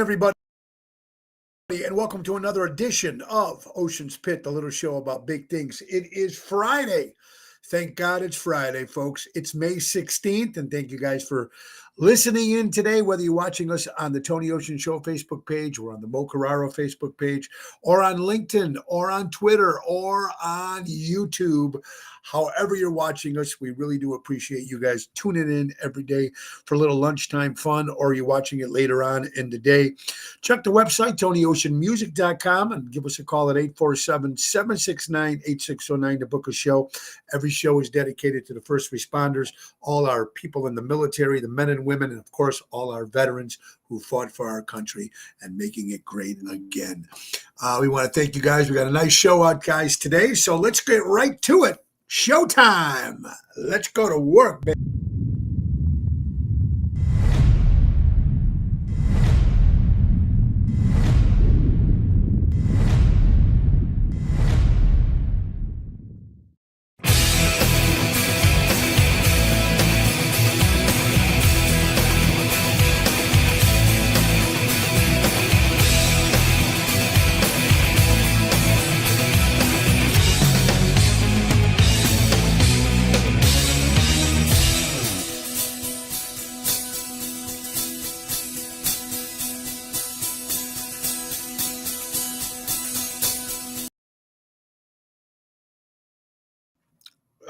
Everybody, and welcome to another edition of Ocean's Pit, the little show about big things. It is Friday. Thank God it's Friday, folks. It's May 16th, and thank you guys for listening in today, whether you're watching us on the Tony Ocean Show Facebook page or on the Mo Carraro Facebook page or on LinkedIn or on Twitter or on YouTube. However you're watching us, we really do appreciate you guys tuning in every day for a little lunchtime fun, or you're watching it later on in the day. Check the website, TonyOceanMusic.com, and give us a call at 847-769-8609 to book a show. Every show is dedicated to the first responders, all our people in the military, the men and women, and of course, all our veterans who fought for our country and making it great again. We want to thank you guys. We got a nice show out, guys, today. So let's get right to it. Showtime. Let's go to work, baby.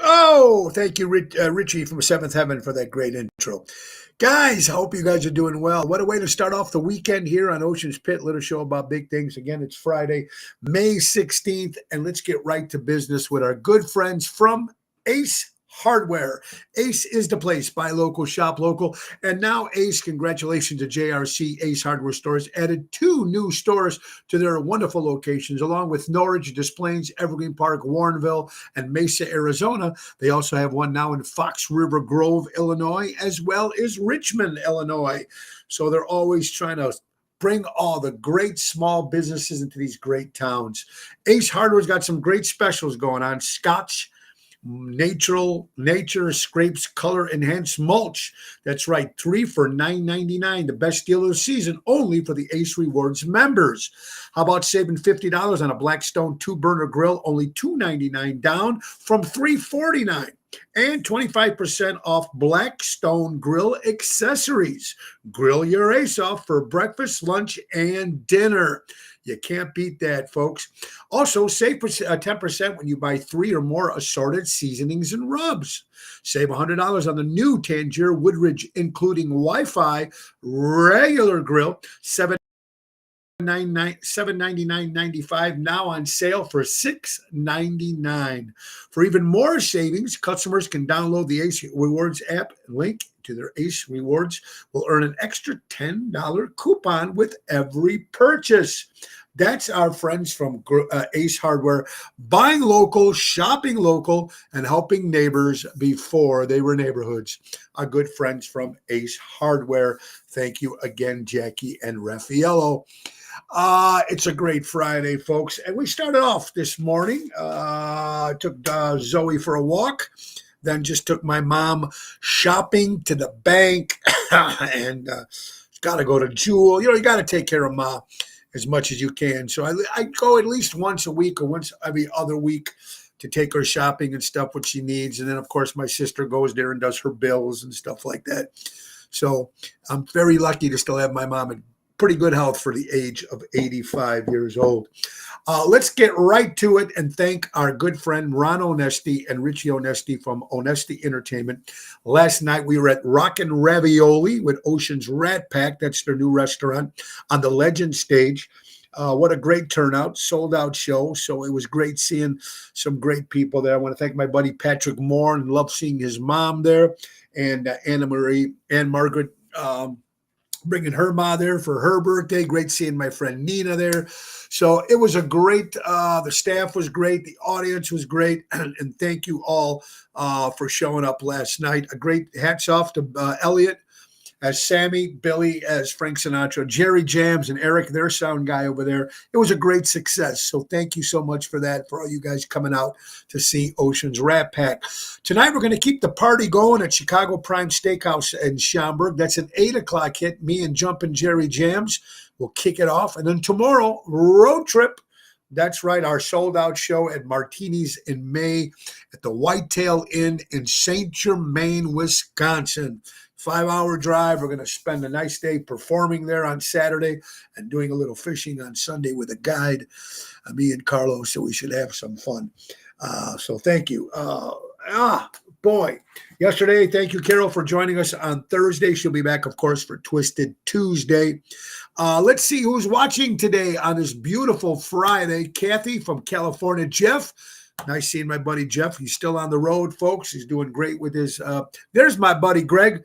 Oh, thank you, Richie from Seventh Heaven, for that great intro. Guys, I hope you guys are doing well. What a way to start off the weekend here on Ocean's Pit, little show about big things. Again, it's Friday, May 16th, and let's get right to business with our good friends from Ace Hardware. Ace is the place. Buy local, shop local. And now Ace, congratulations to JRC Ace Hardware Stores, added 2 new stores to their wonderful locations, along with Norridge, Des Plaines, Evergreen Park, Warrenville, and Mesa, Arizona. They also have one now in Fox River Grove, Illinois, as well as Richmond, Illinois. So they're always trying to bring all the great small businesses into these great towns. Ace Hardware's got some great specials going on. Scotch Nature Scrapes Color Enhanced Mulch. That's right, 3 for $9.99. The best deal of the season, only for the Ace Rewards members. How about saving $50 on a Blackstone 2-burner grill, only $2.99 down from $3.49. And 25% off Blackstone grill accessories. Grill your Ace off for breakfast, lunch, and dinner. You can't beat that, folks. Also, save 10% when you buy 3 or more assorted seasonings and rubs. Save $100 on the new Tangier Woodridge, including Wi-Fi, regular grill, $799.95, now on sale for $699. For even more savings, customers can download the Ace Rewards app. Link to their Ace Rewards will earn an extra $10 coupon with every purchase. That's our friends from Ace Hardware, buying local, shopping local, and helping neighbors before they were neighborhoods. Our good friends from Ace Hardware. Thank you again, Jackie and Raffaello. It's a great Friday, folks. And we started off this morning. I took Zoe for a walk, then just took my mom shopping to the bank, and got to go to Jewel. You got to take care of Ma as much as you can. So I go at least once a week or once every other week to take her shopping and stuff, what she needs. And then, of course, my sister goes there and does her bills and stuff like that. So I'm very lucky to still have my mom in pretty good health for the age of 85 years old. Let's get right to it and thank our good friend Ron Onesti and Richie Onesti from Onesti Entertainment. Last night we were at Rockin' Ravioli with Ocean's Rat Pack. That's their new restaurant on the Legend stage. What a great turnout, sold out show. So it was great seeing some great people there. I want to thank my buddy Patrick Moore, and love seeing his mom there, and Anne Margaret, bringing her ma there for her birthday. Great seeing my friend Nina there. So it was a great, the staff was great. The audience was great. And thank you all for showing up last night. A great hats off to Elliot as Sammy, Billy as Frank Sinatra, Jerry Jams, and Eric, their sound guy over there. It was a great success. So thank you so much for that, for all you guys coming out to see Ocean's Rat Pack. Tonight, we're going to keep the party going at Chicago Prime Steakhouse in Schaumburg. That's an 8 o'clock hit. Me and Jumpin' Jerry Jams. We'll kick it off. And then tomorrow, road trip. That's right, our sold-out show at Martini's in May at the Whitetail Inn in St. Germain, Wisconsin. 5-hour drive. We're going to spend a nice day performing there on Saturday and doing a little fishing on Sunday with a guide, me and Carlos, so we should have some fun. So thank you. Boy. Yesterday, thank you, Carol, for joining us on Thursday. She'll be back, of course, for Twisted Tuesday. Let's see who's watching today on this beautiful Friday. Kathy from California. Jeff. Nice seeing my buddy Jeff. He's still on the road, folks. He's doing great with his there's my buddy Greg.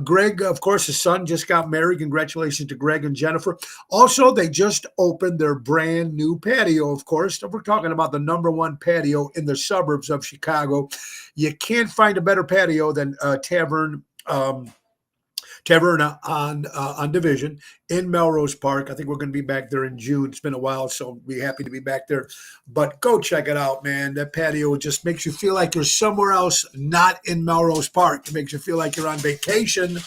Greg, of course, his son just got married. Congratulations to Greg and Jennifer. Also, they just opened their brand new patio, of course. We're talking about the #1 patio in the suburbs of Chicago. You can't find a better patio than Taverna on Division in Melrose Park. I think we're going to be back there in June. It's been a while, so we're happy to be back there. But go check it out, man. That patio just makes you feel like you're somewhere else, not in Melrose Park. It makes you feel like you're on vacation.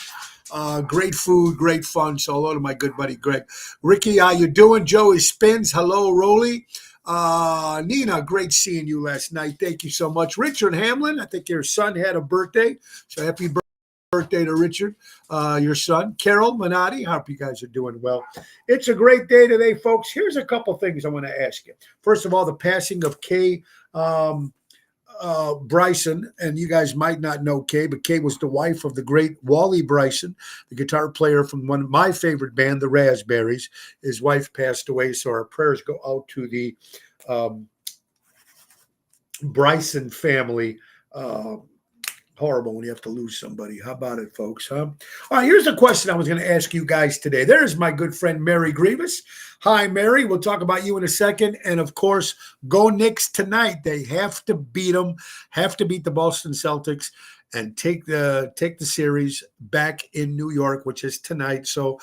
Great food, great fun. So hello to my good buddy Greg. Ricky, how you doing? Joey Spins. Hello, Rolly. Nina, great seeing you last night. Thank you so much. Richard Hamlin, I think your son had a birthday. So happy birthday to Richard, your son. Carol Minotti, I hope you guys are doing well. It's a great day today, folks. Here's a couple things I want to ask you. First of all, the passing of Kay Bryson, and you guys might not know Kay, but Kay was the wife of the great Wally Bryson, the guitar player from one of my favorite band, the Raspberries. His wife passed away, so our prayers go out to the Bryson family. Horrible when you have to lose somebody. How about it, folks? Huh? All right, here's a question I was going to ask you guys today. There's my good friend Mary Grievous. Hi, Mary. We'll talk about you in a second. And of course, go Knicks tonight. They have to beat them, have to beat the Boston Celtics, and take the series back in New York, which is tonight. So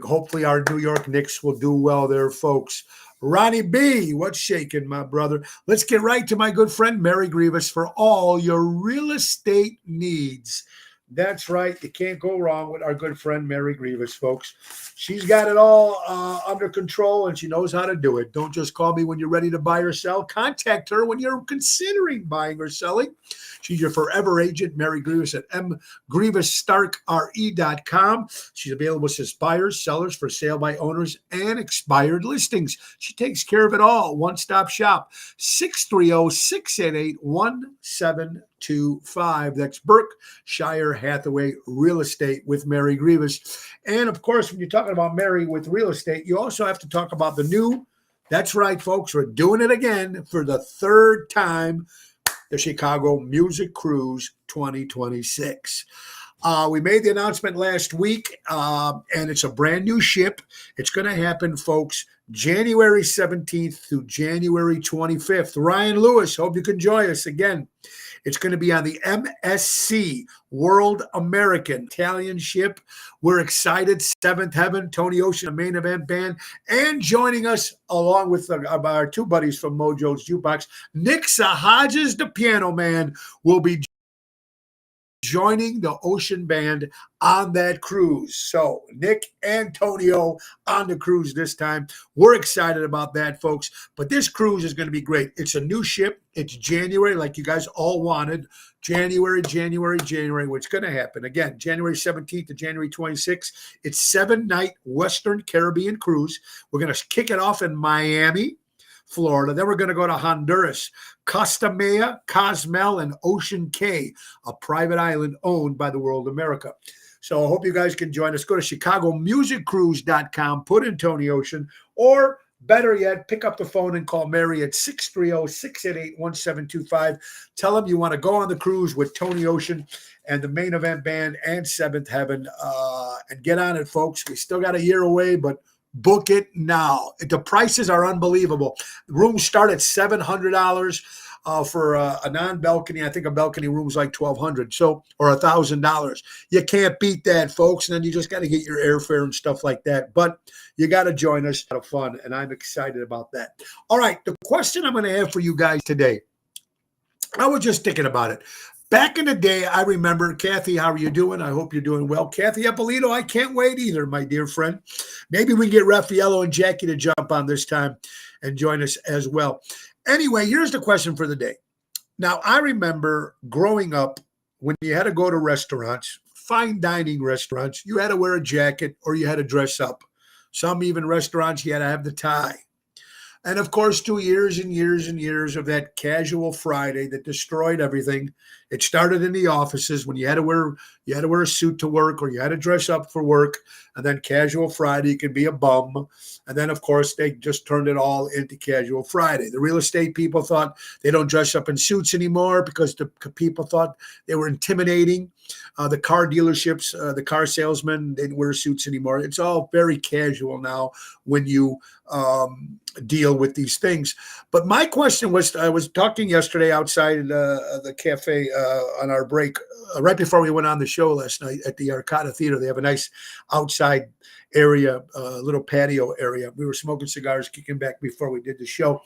hopefully our New York Knicks will do well there, folks. Ronnie B, what's shaking, my brother? Let's get right to my good friend Mary Grievous for all your real estate needs. That's right. You can't go wrong with our good friend Mary Grievous, folks. She's got it all under control, and she knows how to do it. Don't just call me when you're ready to buy or sell. Contact her when you're considering buying or selling. She's your forever agent, Mary Grievous at mgrievousstarkre.com. She's available as buyers, sellers, for sale by owners, and expired listings. She takes care of it all. One-stop shop. 630-688-1725. That's Berkshire Hathaway Real Estate with Mary Grievous. And of course, when you're talking about Mary with real estate, you also have to talk about the new, that's right, folks, we're doing it again for the third time, the Chicago Music Cruise 2026. We made the announcement last week, and it's a brand new ship. It's going to happen, folks, January 17th through January 25th. Ryan Lewis, hope you can join us again. It's going to be on the MSC World American Italian ship. We're excited. Seventh Heaven, Tony Ocean, a main event band, and joining us along with our two buddies from Mojo's Jukebox, Nick Sahajas, the piano man, will be joining the Ocean Band on that cruise. So Nick and Tonio on the cruise this time. We're excited about that, folks. But this cruise is going to be great. It's a new ship. It's January, like you guys all wanted. January, which is going to happen. Again, January 17th to January 26th. It's 7-night Western Caribbean cruise. We're going to kick it off in Miami, Florida. Then we're going to go to Honduras, Costa Maya, Cozumel, and Ocean Cay, a private island owned by the World America. So I hope you guys can join us. Go to ChicagoMusicCruise.com, put in Tony Ocean, or better yet, pick up the phone and call Mary at 630-688-1725. Tell them you want to go on the cruise with Tony Ocean and the main event band and Seventh Heaven, and get on it, folks. We still got a year away, but book it now. The prices are unbelievable. Rooms start at $700 for a non-balcony. I think a balcony room is like $1,200, so, or $1,000. You can't beat that, folks. And then you just got to get your airfare and stuff like that. But you got to join us. Have fun, and I'm excited about that. All right, the question I'm going to have for you guys today, I was just thinking about it. Back in the day, I remember, Kathy, how are you doing? I hope you're doing well. Kathy Eppolito, I can't wait either, my dear friend. Maybe we can get Raffaello and Jackie to jump on this time and join us as well. Anyway, here's the question for the day. Now, I remember growing up when you had to go to restaurants, fine dining restaurants, you had to wear a jacket or you had to dress up. Some even restaurants, you had to have the tie. And of course, 2 years and years and years of that casual Friday that destroyed everything. It started in the offices when you had to wear a suit to work or you had to dress up for work. And then casual Friday could be a bum. And then of course they just turned it all into casual Friday. The real estate people thought they don't dress up in suits anymore because the people thought they were intimidating. The car dealerships, the car salesmen didn't wear suits anymore. It's all very casual now when you deal with these things. But my question was, I was talking yesterday outside the cafe on our break, right before we went on the show last night at the Arcada Theater. They have a nice outside area, little patio area. We were smoking cigars, kicking back before we did the show.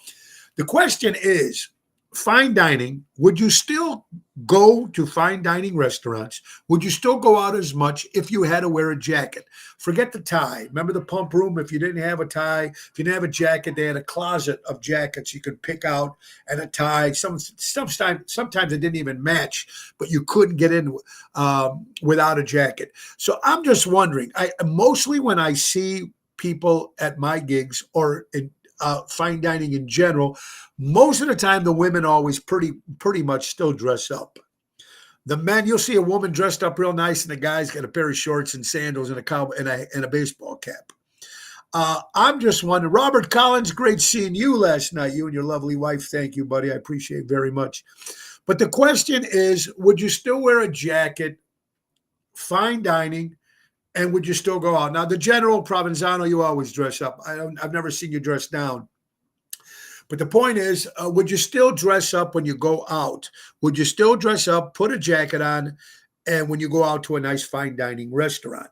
The question is, fine dining, would you still go to fine dining restaurants? Would you still go out as much if you had to wear a jacket? Forget the tie. Remember the pump room? If you didn't have a tie, if you didn't have a jacket, they had a closet of jackets you could pick out and a tie. Sometimes it didn't even match, but you couldn't get in without a jacket. So I'm just wondering, mostly when I see people at my gigs or in fine dining in general, most of the time the women always pretty much still dress up. The men, you'll see a woman dressed up real nice, and the guy's got a pair of shorts and sandals and a cowboy and a baseball cap. I'm just wondering, Robert Collins, great seeing you last night. You and your lovely wife. Thank you, buddy. I appreciate it very much. But the question is, would you still wear a jacket, fine dining, and would you still go out? Now, the General Provenzano, you always dress up. I've never seen you dress down. But the point is, would you still dress up when you go out? Would you still dress up, put a jacket on, and when you go out to a nice fine dining restaurant?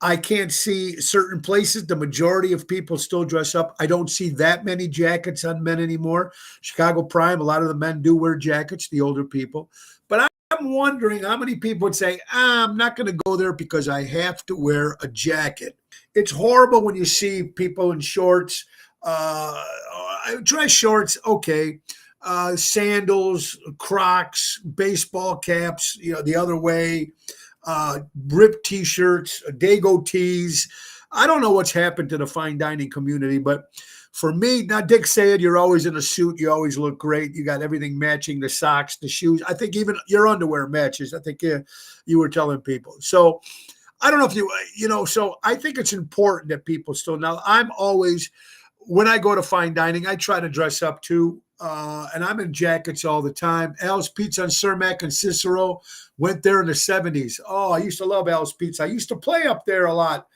I can't see certain places. The majority of people still dress up. I don't see that many jackets on men anymore. Chicago Prime, a lot of the men do wear jackets, the older people. But I'm wondering how many people would say, I'm not going to go there because I have to wear a jacket. It's horrible when you see people in shorts, dress shorts, okay, sandals, Crocs, baseball caps, the other way, ripped T-shirts, Dago tees. I don't know what's happened to the fine dining community, but for me, now Dick said you're always in a suit. You always look great. You got everything matching, the socks, the shoes. I think even your underwear matches. I think you were telling people. So I don't know if so I think it's important that people still, now I'm always, when I go to fine dining, I try to dress up too. And I'm in jackets all the time. Al's Pizza on Cermak and Cicero, went there in the 70s. Oh, I used to love Al's Pizza. I used to play up there a lot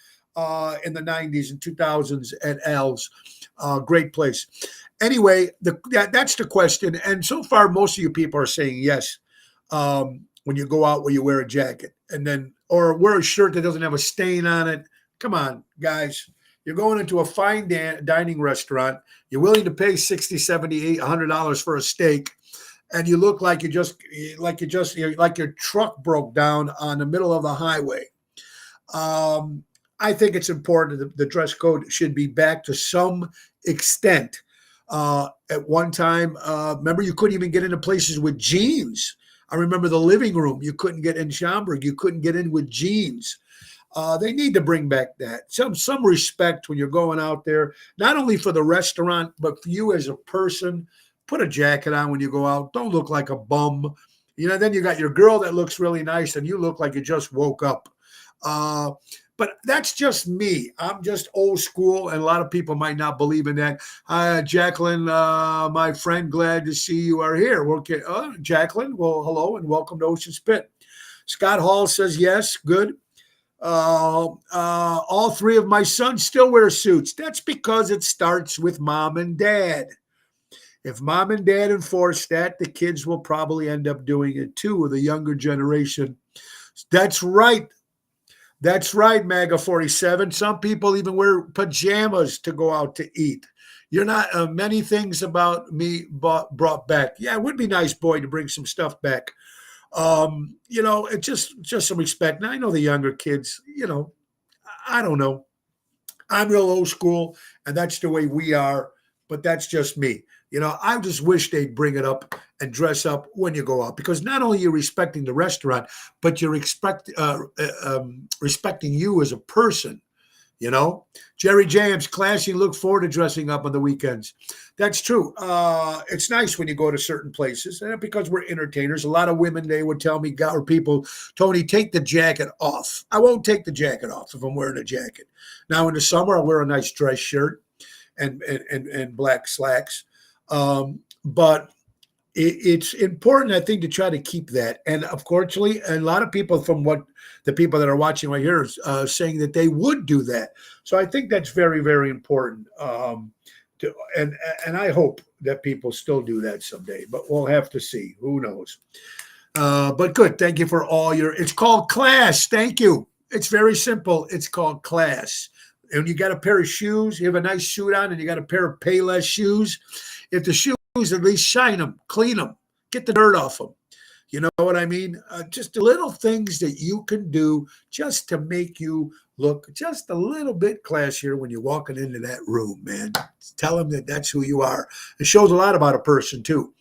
in the 90s and 2000s at Al's. Great place. Anyway, that's the question. And so far, most of you people are saying yes. When you go out, will you wear a jacket? And then, or wear a shirt that doesn't have a stain on it. Come on, guys. You're going into a fine dining restaurant. You're willing to pay $60, $70, $100 for a steak, and you look like your truck broke down on the middle of the highway. I think it's important that the dress code should be back to some extent. At one time, remember, you couldn't even get into places with jeans. I remember the living room. You couldn't get in Schaumburg. You couldn't get in with jeans. They need to bring back that some respect when you're going out there, not only for the restaurant, but for you as a person. Put a jacket on when you go out. Don't look like a bum. Then you got your girl that looks really nice and you look like you just woke up. But that's just me. I'm just old school, and a lot of people might not believe in that. Jacqueline, my friend, glad to see you are here. Okay, Jacqueline, well, hello and welcome to Ocean Spit. Scott Hall says yes, good. All three of my sons still wear suits. That's because it starts with mom and dad. If mom and dad enforce that, the kids will probably end up doing it too with the younger generation. That's right. That's right, MAGA 47. Some people even wear pajamas to go out to eat. You're not many things about me brought back. Yeah, it would be nice, boy, to bring some stuff back. It just some respect. Now I know the younger kids, I don't know. I'm real old school, and that's the way we are. But that's just me. I just wish they'd bring it up and dress up when you go out, because not only you're respecting the restaurant, but you're respecting you as a person. Jerry James, classy, look forward to dressing up on the weekends. That's true. It's nice when you go to certain places, and because we're entertainers. A lot of women, they would tell me, or people, Tony, take the jacket off. I won't take the jacket off if I'm wearing a jacket. Now in the summer, I'll wear a nice dress shirt and black slacks. But it's important, I think, to try to keep that. And unfortunately, a lot of people, from what the people that are watching right here, saying that they would do that. So I think that's very, very important. And I hope that people still do that someday, but we'll have to see. Who knows? But good. Thank you for all it's called class. Thank you. It's very simple. It's called class. And you got a pair of shoes, you have a nice suit on, and you got a pair of Payless shoes. If the shoes, at least shine them, clean them, get the dirt off them. You know what I mean? Just the little things that you can do just to make you look just a little bit classier when you're walking into that room, man. Tell them that that's who you are. It shows a lot about a person, too.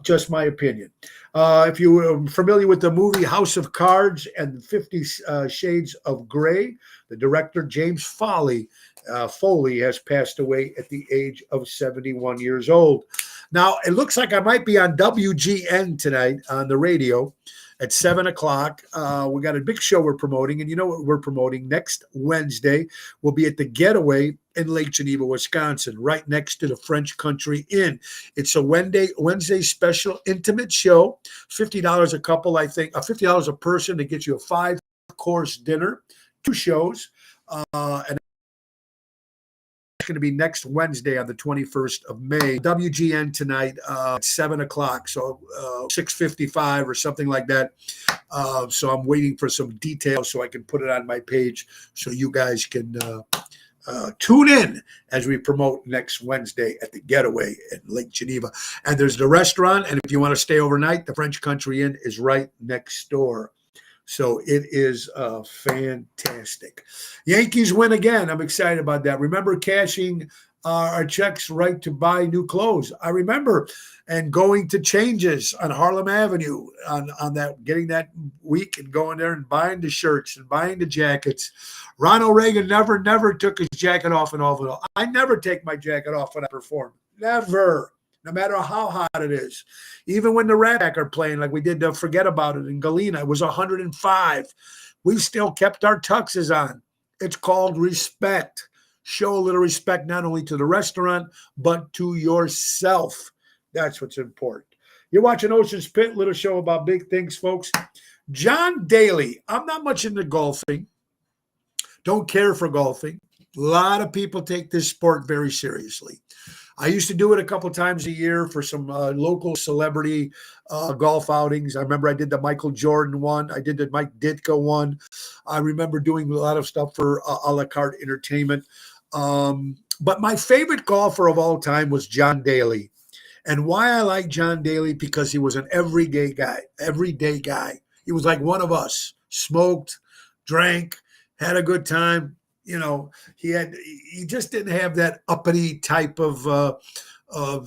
Just my opinion. If you were familiar with the movie House of Cards and 50 Shades of Grey, the director James Foley has passed away at the age of 71 years old. Now, it looks like I might be on WGN tonight on the radio at 7 o'clock. We got a big show we're promoting. And you know what we're promoting? Next Wednesday, we'll be at the Getaway in Lake Geneva, Wisconsin, right next to the French Country Inn. It's a Wednesday special intimate show, $50 a couple, I think, $50 a person to get you a 5-course dinner, 2 shows, and going to be next Wednesday on the 21st of May. WGN tonight at 7 o'clock, so 6:55 or something like that. So I'm waiting for some details so I can put it on my page so you guys can tune in as we promote next Wednesday at the Getaway at Lake Geneva. And there's the restaurant, and if you want to stay overnight, the French Country Inn is right next door. So it is fantastic. Yankees win again. I'm excited about that. Remember cashing our checks right to buy new clothes. I remember and going to Changes on Harlem Avenue on that, getting that week and going there and buying the shirts and buying the jackets. Ronald Reagan never took his jacket off and all. I never take my jacket off when I perform. Never. No matter how hot it is. Even when the Rat are playing, like we did to Forget About It in Galena, it was 105. We still kept our tuxes on. It's called respect. Show a little respect not only to the restaurant, but to yourself. That's what's important. You're watching Ocean's Pit, little show about big things, folks. John Daly. I'm not much into golfing. Don't care for golfing. A lot of people take this sport very seriously. I used to do it a couple times a year for some local celebrity golf outings. I remember I did the Michael Jordan one. I did the Mike Ditka one. I remember doing a lot of stuff for a la carte entertainment. But my favorite golfer of all time was John Daly. And why I like John Daly, because he was an everyday guy. He was like one of us, smoked, drank, had a good time. He just didn't have that uppity type of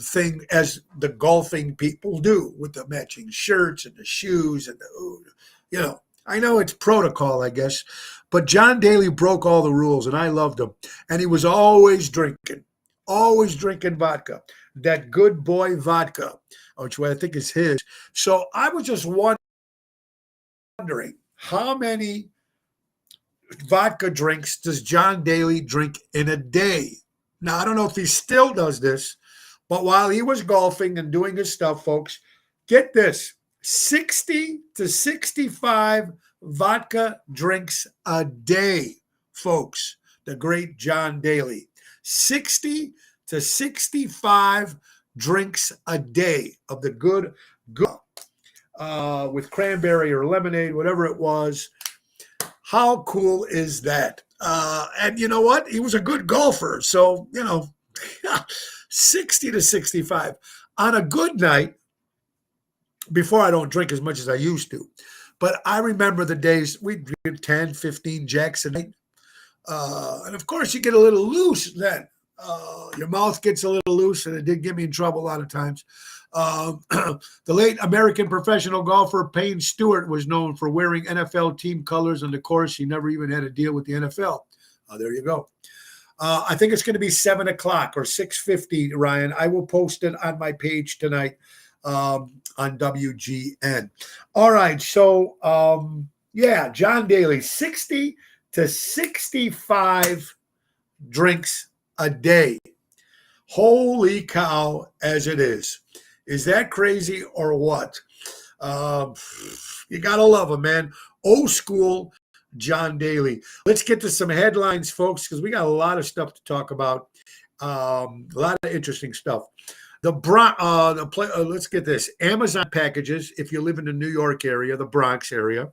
thing as the golfing people do with the matching shirts and the shoes and I know it's protocol, I guess, but John Daly broke all the rules and I loved him. And he was always drinking vodka, that good boy vodka, which I think is his. So I was just wondering how many vodka drinks does John Daly drink in a day? Now, I don't know if he still does this, but while he was golfing and doing his stuff, folks, get this, 60 to 65 vodka drinks a day, folks, the great John Daly. 60 to 65 drinks a day of the good with cranberry or lemonade, whatever it was. How cool is that? And you know what? He was a good golfer. So, 60 to 65. On a good night, before I don't drink as much as I used to. But I remember the days we'd drink 10, 15 Jacks a night. And of course, you get a little loose then. Your mouth gets a little loose, and it did get me in trouble a lot of times. The late American professional golfer Payne Stewart was known for wearing NFL team colors on the course. He never even had a deal with the NFL. There you go. I think it's going to be 7 o'clock or 6:50, Ryan. I will post it on my page tonight on WGN. All right. So, yeah, John Daly, 60 to 65 drinks a day. Holy cow, as it is. Is that crazy or what? You got to love him, man. Old school John Daly. Let's get to some headlines, folks, because we got a lot of stuff to talk about. A lot of interesting stuff. Let's get this. Amazon packages, if you live in the New York area, the Bronx area,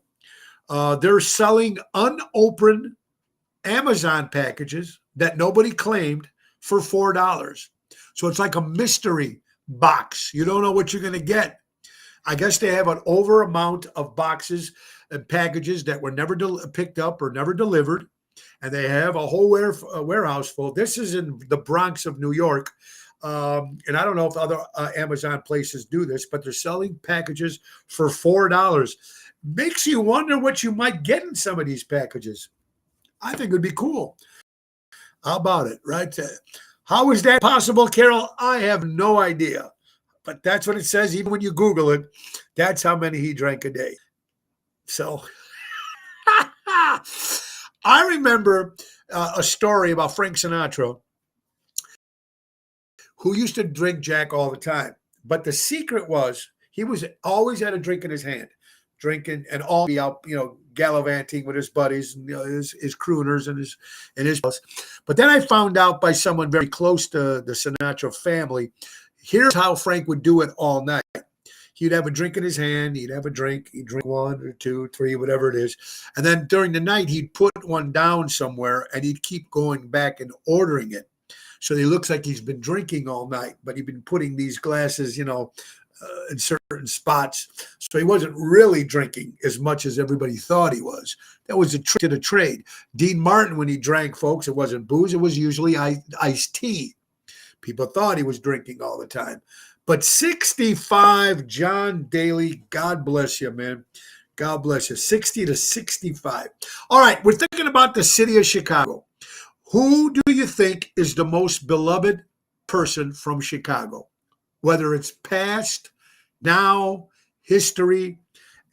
they're selling unopened Amazon packages that nobody claimed for $4. So it's like a mystery box. You don't know what you're going to get. I guess they have an over amount of boxes and packages that were never picked up or never delivered. And they have a whole warehouse full. This is in the Bronx of New York. And I don't know if other Amazon places do this, but they're selling packages for $4. Makes you wonder what you might get in some of these packages. I think it would be cool. How about it, right? How is that possible, Carol? I have no idea. But that's what it says. Even when you Google it, that's how many he drank a day. So I remember a story about Frank Sinatra, who used to drink Jack all the time. But the secret was he was always had a drink in his hand, drinking and all be out, gallivanting with his buddies and his crooners and his house. But then I found out by someone very close to the Sinatra family, here's how Frank would do it all night. He'd have a drink in his hand. He'd have a drink. He'd drink 1 or 2, 3, whatever it is. And then during the night, he'd put one down somewhere and he'd keep going back and ordering it. So he looks like he's been drinking all night, but he'd been putting these glasses, in certain spots. So he wasn't really drinking as much as everybody thought he was. That was a trick to the trade. Dean Martin, when he drank, folks, it wasn't booze. It was usually iced tea. People thought he was drinking all the time. But 65, John Daly, God bless you, man. God bless you. 60 to 65. All right, we're thinking about the city of Chicago. Who do you think is the most beloved person from Chicago? Whether it's past, now, history.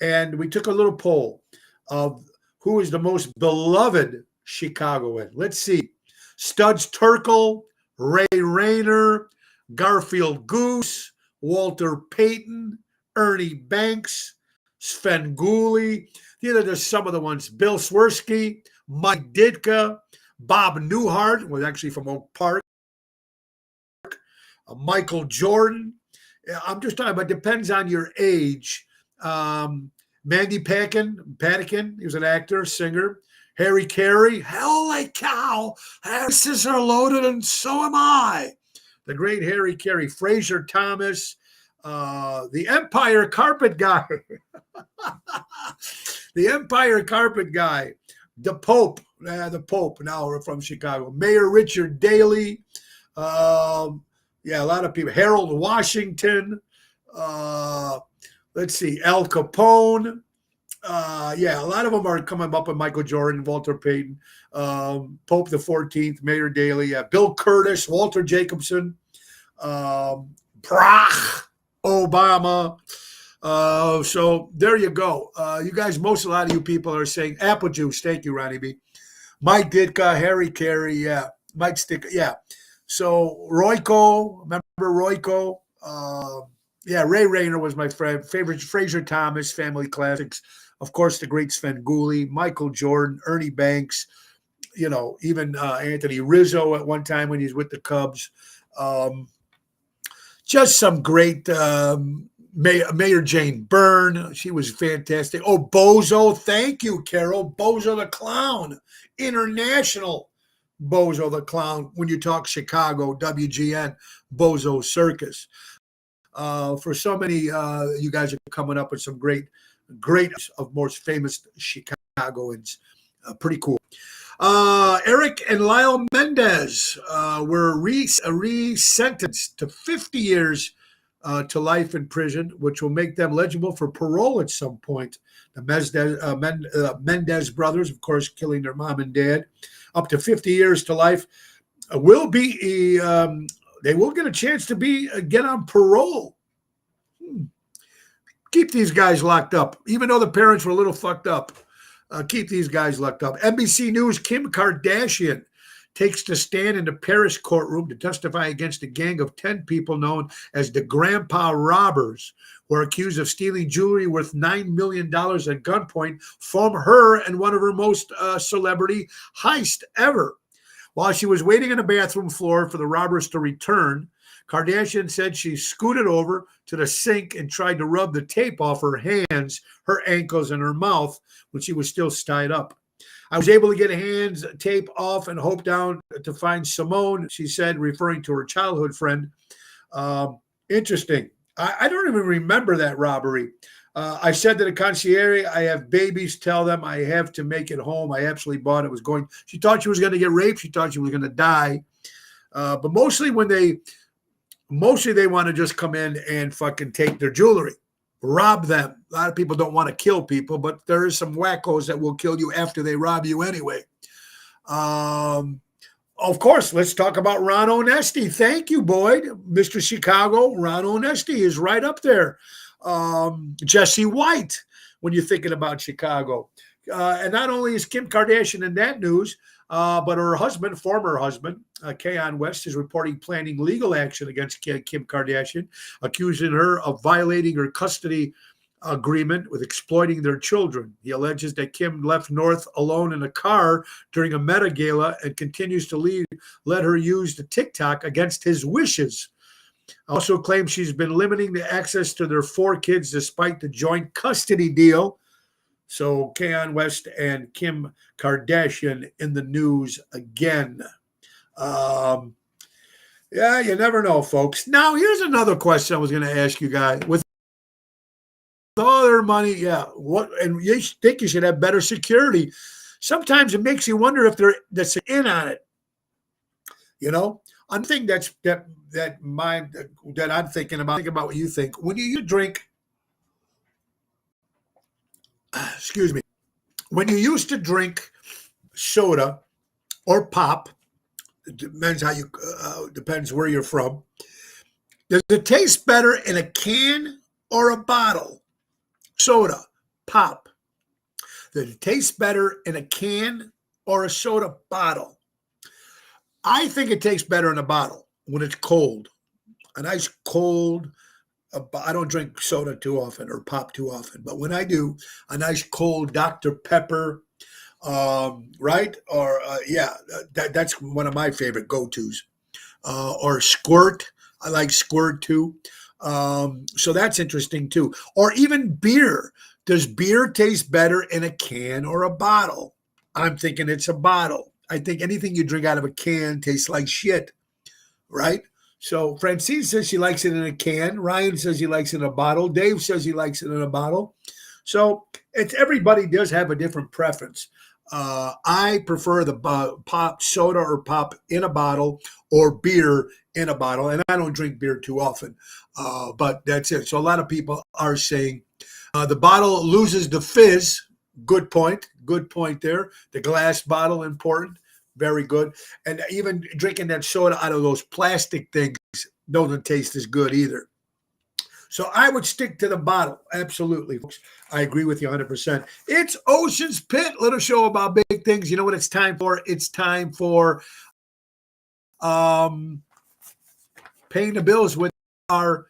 And we took a little poll of who is the most beloved Chicagoan. Let's see. Studs Terkel, Ray Rayner, Garfield Goose, Walter Payton, Ernie Banks, Svengoolie. These are just some of the ones. Bill Swirsky, Mike Ditka, Bob Newhart was actually from Oak Park. Michael Jordan. I'm just talking about, depends on your age. Mandy Patinkin, he was an actor, singer. Harry Carey, holy cow, horses are loaded and so am I. The great Harry Carey. Fraser Thomas, the Empire Carpet Guy. The Empire Carpet Guy. The Pope now we're from Chicago. Mayor Richard Daley. Yeah, a lot of people. Harold Washington. Let's see. Al Capone. Yeah, a lot of them are coming up with Michael Jordan, Walter Payton, Pope the 14th, Mayor Daley, Bill Curtis, Walter Jacobson, Barack Obama. So there you go. You guys, a lot of you people are saying apple juice. Thank you, Ronnie B. Mike Ditka, Harry Carey, yeah. Mike Stick, yeah. So Royko, remember Royko? Yeah, Ray Rayner was my favorite. Fraser Thomas, Family Classics. Of course, the great Svengoolie, Michael Jordan, Ernie Banks, even Anthony Rizzo at one time when he's with the Cubs. Just some great Mayor Jane Byrne. She was fantastic. Oh, Bozo. Thank you, Carol. Bozo the Clown. International Bozo the Clown. When you talk Chicago, WGN, Bozo Circus. For so many, you guys are coming up with some great of most famous Chicagoans. Pretty cool. Eric and Lyle Mendez were re-sentenced to 50 years to life in prison, which will make them eligible for parole at some point. The Mendez brothers, of course, killing their mom and dad, up to 50 years to life, will be. They will get a chance to get on parole. Keep these guys locked up, even though the parents were a little fucked up. Keep these guys locked up. NBC News, Kim Kardashian takes to stand in the Paris courtroom to testify against a gang of 10 people known as the Grandpa Robbers, who are accused of stealing jewelry worth $9 million at gunpoint from her and one of her most celebrity heists ever. While she was waiting on the bathroom floor for the robbers to return, Kardashian said she scooted over to the sink and tried to rub the tape off her hands, her ankles, and her mouth when she was still tied up. I was able to get hands tape off and hope down to find Simone, she said, referring to her childhood friend. Interesting. I don't even remember that robbery. I said to the concierge, I have babies, tell them I have to make it home. I absolutely bought it. She thought she was going to get raped. She thought she was going to die. But mostly they want to just come in and fucking take their jewelry, rob them. A lot of people don't want to kill people, but there is some wackos that will kill you after they rob you anyway. Of course, let's talk about Ron Onesti. Thank you, Boyd. Mr. Chicago, Ron Onesti is right up there. Jesse White, when you're thinking about Chicago. And not only is Kim Kardashian in that news, but her husband, former husband, Kanye West, is reporting planning legal action against Kim Kardashian, accusing her of violating her custody agreement with exploiting their children. He alleges that Kim left North alone in a car during a Met Gala and continues to let her use the TikTok against his wishes. Also claims she's been limiting the access to their 4 kids despite the joint custody deal. So Kanye West and Kim Kardashian in the news again. Yeah, you never know, folks. Now, here's another question I was going to ask you guys. With all their money, and you think you should have better security. Sometimes it makes you wonder if that's in on it. You know, I'm thinking that I'm thinking about. Think about what you think when you drink. Excuse me. When you used to drink soda or pop, it depends depends where you're from. Does it taste better in a can or a bottle? Soda, pop. Does it taste better in a can or a soda bottle? I think it tastes better in a bottle when it's cold. A nice cold. I don't drink soda too often or pop too often, but when I do, a nice cold Dr. Pepper, right? Or that's one of my favorite go-tos. Or Squirt, I like Squirt too. So that's interesting too. Or even beer. Does beer taste better in a can or a bottle? I'm thinking it's a bottle. I think anything you drink out of a can tastes like shit, right? So Francine says she likes it in a can. Ryan says he likes it in a bottle. Dave says he likes it in a bottle. So everybody does have a different preference. I prefer the pop soda or pop in a bottle or beer in a bottle. And I don't drink beer too often, but that's it. So a lot of people are saying the bottle loses the fizz. Good point. Good point there. The glass bottle, important. Very good. And even drinking that soda out of those plastic things doesn't taste as good either. So I would stick to the bottle. Absolutely, folks. I agree with you 100%. It's Ocean's Pit, little show about big things. You know what it's time for? It's time for paying the bills with our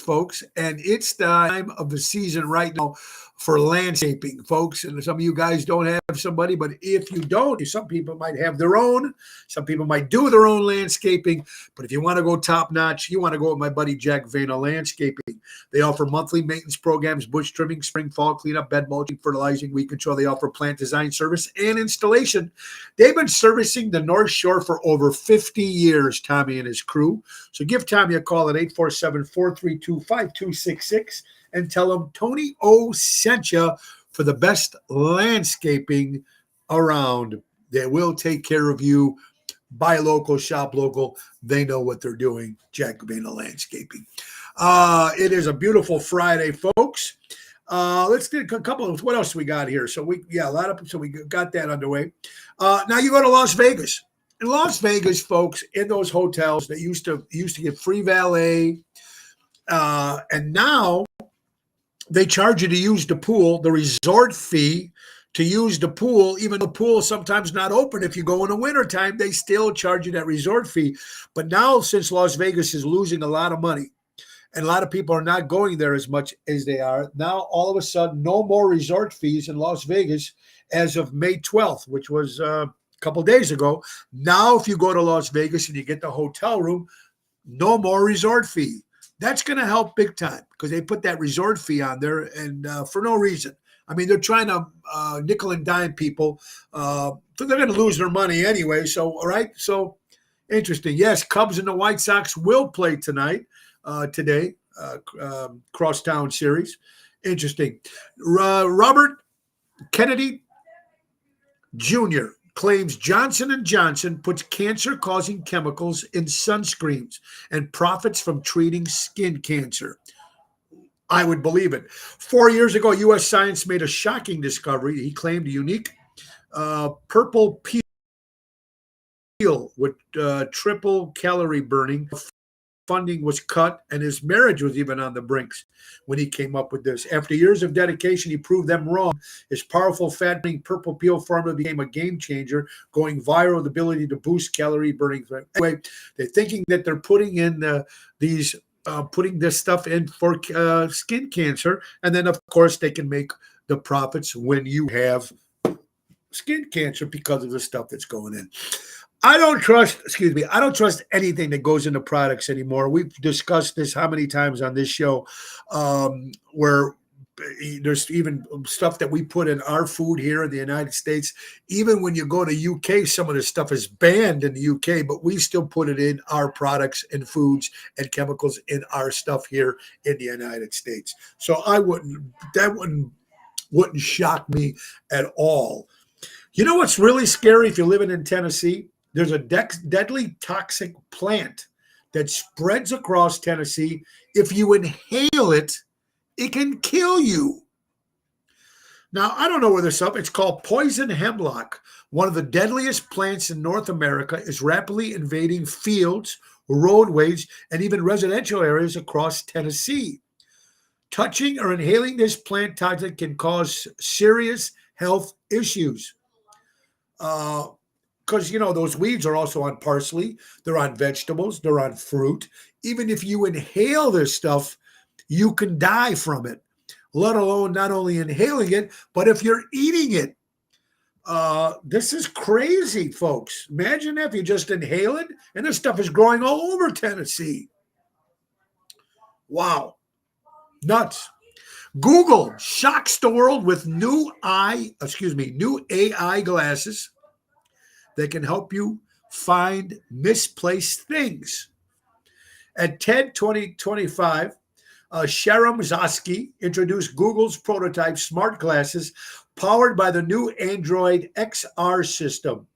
folks. And it's the time of the season right now for landscaping, folks. And some of you guys don't have somebody, but if you don't, some people might have their own. Some people might do their own landscaping. But if you want to go top notch, you want to go with my buddy Jack Vena Landscaping. They offer monthly maintenance programs, bush trimming, spring, fall cleanup, bed mulching, fertilizing, weed control. They offer plant design service and installation. They've been servicing the North Shore for over 50 years, Tommy and his crew. So give Tommy a call at 847-432-5266 and tell him Tony O sent you for the best landscaping around. They will take care of you. Buy local, shop local. They know what they're doing. Jack Cabana Landscaping. It is a beautiful Friday, folks. Let's get a couple of what else we got here. So we got that underway. Now you go to Las Vegas. In Las Vegas, folks, in those hotels that used to get free valet, and now they charge you to use the pool, the resort fee to use the pool, even though the pool is sometimes not open. If you go in the wintertime, they still charge you that resort fee. But now, since Las Vegas is losing a lot of money and a lot of people are not going there as much as they are, now all of a sudden, no more resort fees in Las Vegas as of May 12th, which was a couple days ago. Now, if you go to Las Vegas and you get the hotel room, no more resort fee. That's going to help big time because they put that resort fee on there and for no reason. I mean, they're trying to nickel and dime people. So they're going to lose their money anyway. So, all right. So interesting. Yes, Cubs and the White Sox will play today, crosstown series. Interesting. Robert Kennedy Jr. claims Johnson & Johnson puts cancer-causing chemicals in sunscreens and profits from treating skin cancer. I would believe it. 4 years ago, U.S. Science made a shocking discovery. He claimed a unique purple peel with triple calorie burning. Funding was cut, and his marriage was even on the brinks when he came up with this. After years of dedication, he proved them wrong. His powerful fat-burning purple peel formula became a game changer, going viral with the ability to boost calorie burning. Anyway, they're thinking that they're putting in putting this stuff in for skin cancer. And then, of course, they can make the profits when you have skin cancer because of the stuff that's going in. I don't trust anything that goes into products anymore. We've discussed this how many times on this show, where there's even stuff that we put in our food here in the United States. Even when you go to UK, some of this stuff is banned in the UK, but we still put it in our products and foods and chemicals in our stuff here in the United States. So that wouldn't shock me at all. You know what's really scary if you're living in Tennessee? There's a deadly toxic plant that spreads across Tennessee. If you inhale it, it can kill you. Now, I don't know where this up. It's called poison hemlock. One of the deadliest plants in North America is rapidly invading fields, roadways, and even residential areas across Tennessee. Touching or inhaling this plant toxin can cause serious health issues. Because, those weeds are also on parsley. They're on vegetables. They're on fruit. Even if you inhale this stuff, you can die from it, let alone not only inhaling it, but if you're eating it. This is crazy, folks. Imagine if you just inhale it, and this stuff is growing all over Tennessee. Wow. Nuts. Google shocks the world with new AI glasses that can help you find misplaced things. At TED 2025, Sharam Zaski introduced Google's prototype smart glasses powered by the new Android XR system.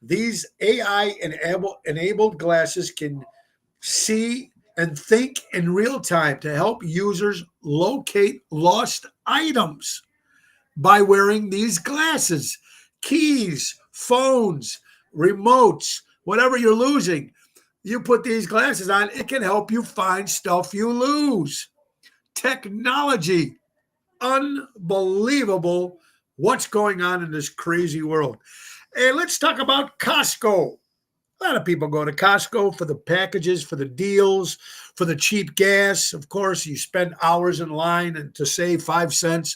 These AI-enabled glasses can see and think in real time to help users locate lost items by wearing these glasses. Keys, phones, remotes, whatever you're losing, you put these glasses on, it can help you find stuff you lose. Technology, unbelievable what's going on in this crazy world. Hey, let's talk about Costco. A lot of people go to Costco for the packages, for the deals, for the cheap gas. Of course, you spend hours in line and to save 5 cents.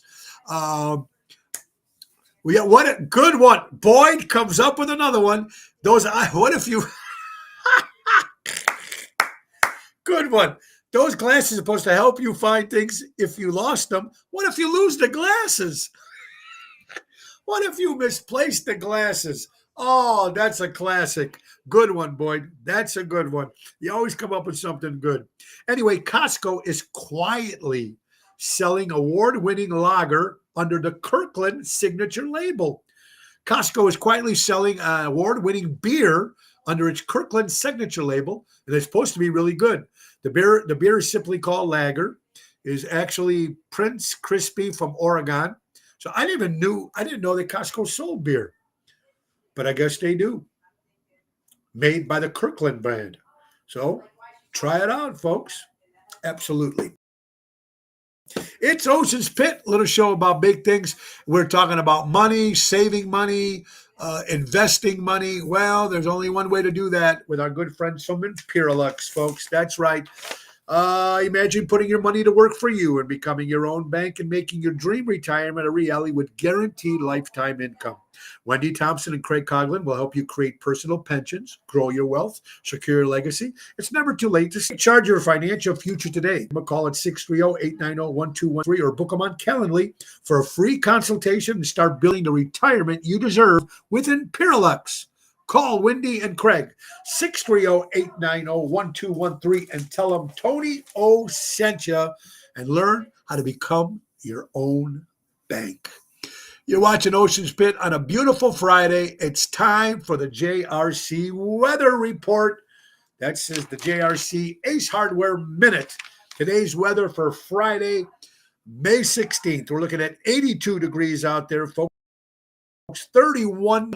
What a good one. Boyd comes up with another one. What if you... Good one. Those glasses are supposed to help you find things if you lost them. What if you lose the glasses? What if you misplaced the glasses? Oh, that's a classic. Good one, Boyd. That's a good one. You always come up with something good. Anyway, Costco is quietly selling award-winning lager under the Kirkland signature label. Costco is quietly selling award-winning beer under its Kirkland signature label, and it's supposed to be really good. The beer is simply called Lager. It is actually Prince Crispy from Oregon. So I didn't know that Costco sold beer, but I guess they do. Made by the Kirkland brand. So try it out, folks. Absolutely. It's Ocean's Pit, little show about big things. We're talking about money, saving money, investing money. Well, there's only one way to do that with our good friends from Imperialux, folks. That's right. Imagine putting your money to work for you and becoming your own bank and making your dream retirement a reality with guaranteed lifetime income. Wendy Thompson and Craig Coughlin will help you create personal pensions, grow your wealth, secure your legacy. It's never too late to charge your financial future today. Give them a call at 630-890-1213 or book them on Calendly for a free consultation and start building the retirement you deserve with Imperialux. Call Wendy and Craig, 630-890-1213, and tell them Tony O sent you, and learn how to become your own bank. You're watching Ocean's Pit on a beautiful Friday. It's time for the JRC Weather Report. That says the JRC Ace Hardware Minute. Today's weather for Friday, May 16th. We're looking at 82 degrees out there, folks. 31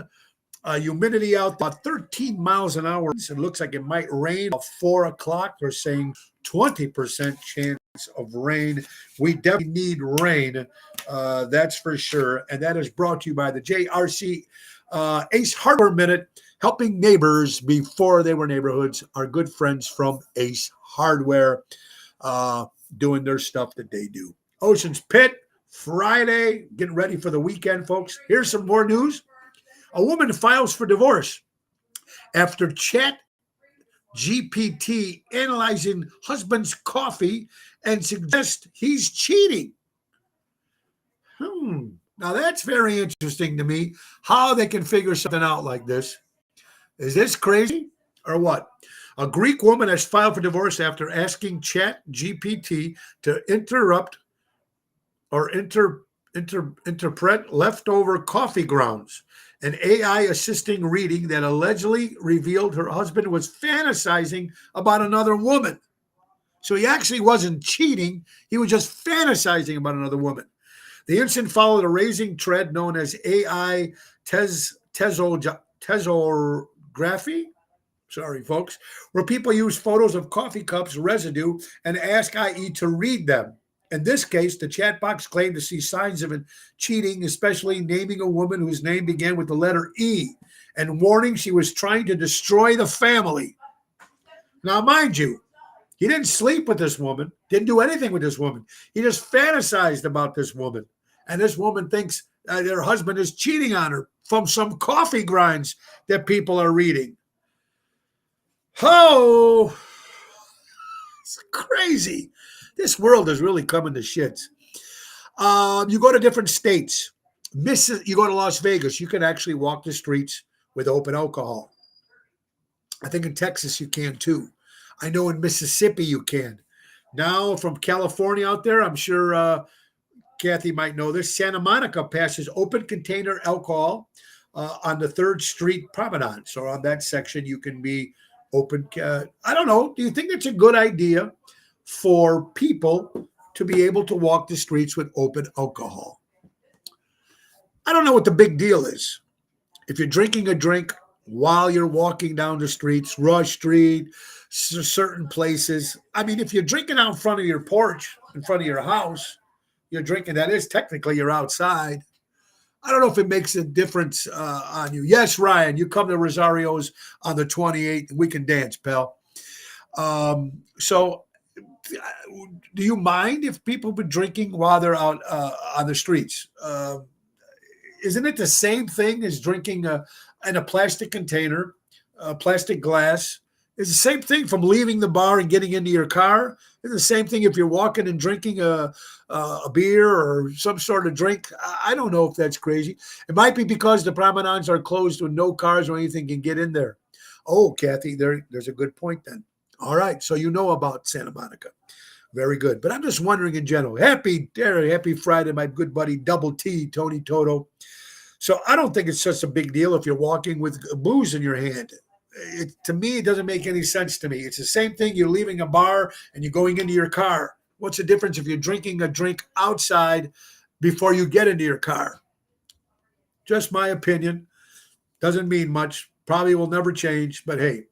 humidity out, about 13 miles an hour. It looks like it might rain at 4 o'clock. They're saying 20% chance of rain. We definitely need rain, that's for sure. And that is brought to you by the JRC Ace Hardware Minute, helping neighbors before they were neighborhoods. Our good friends from Ace Hardware doing their stuff that they do. Ocean's Pit, Friday, getting ready for the weekend, folks. Here's some more news. A woman files for divorce after Chat GPT analyzing husband's coffee and suggests he's cheating. Now that's very interesting to me, how they can figure something out like this. Is this crazy or what? A Greek woman has filed for divorce after asking Chat GPT to interrupt or interpret leftover coffee grounds. An AI assisting reading that allegedly revealed her husband was fantasizing about another woman. So he actually wasn't cheating. He was just fantasizing about another woman. The incident followed a raising thread known as AI tezography. Sorry, folks, where people use photos of coffee cups residue and ask IE to read them. In this case, the chat box claimed to see signs of cheating, especially naming a woman whose name began with the letter E and warning she was trying to destroy the family. Now, mind you, he didn't sleep with this woman, didn't do anything with this woman. He just fantasized about this woman. And this woman thinks her husband is cheating on her from some coffee grinds that people are reading. Oh, it's crazy. This world is really coming to shits. You go to different states. You go to Las Vegas, you can actually walk the streets with open alcohol. I think in Texas you can too. I know in Mississippi you can. Now from California out there, I'm sure Kathy might know this. Santa Monica passes open container alcohol on the 3rd Street Promenade. So on that section you can be open. I don't know. Do you think it's a good idea for people to be able to walk the streets with open alcohol? I don't know what the big deal is. If you're drinking a drink while you're walking down the streets, Rush Street, certain places. I mean, if you're drinking out in front of your porch, in front of your house, you're drinking, that is technically you're outside. I don't know if it makes a difference on you. Yes, Ryan, you come to Rosario's on the 28th. We can dance, pal. So do you mind if people be drinking while they're out on the streets? Isn't it the same thing as drinking in a plastic container, plastic glass, It's the same thing from leaving the bar and getting into your car. It's the same thing if you're walking and drinking a beer or some sort of drink. I don't know if that's crazy. It might be because the promenades are closed with no cars or anything can get in there. Oh, Kathy, there's a good point then. All right, so you know about Santa Monica. Very good. But I'm just wondering in general. Happy Friday, my good buddy Double T, Tony Toto. So I don't think it's such a big deal if you're walking with booze in your hand. To me, it doesn't make any sense to me. It's the same thing. You're leaving a bar and you're going into your car. What's the difference if you're drinking a drink outside before you get into your car? Just my opinion. Doesn't mean much. Probably will never change. But hey,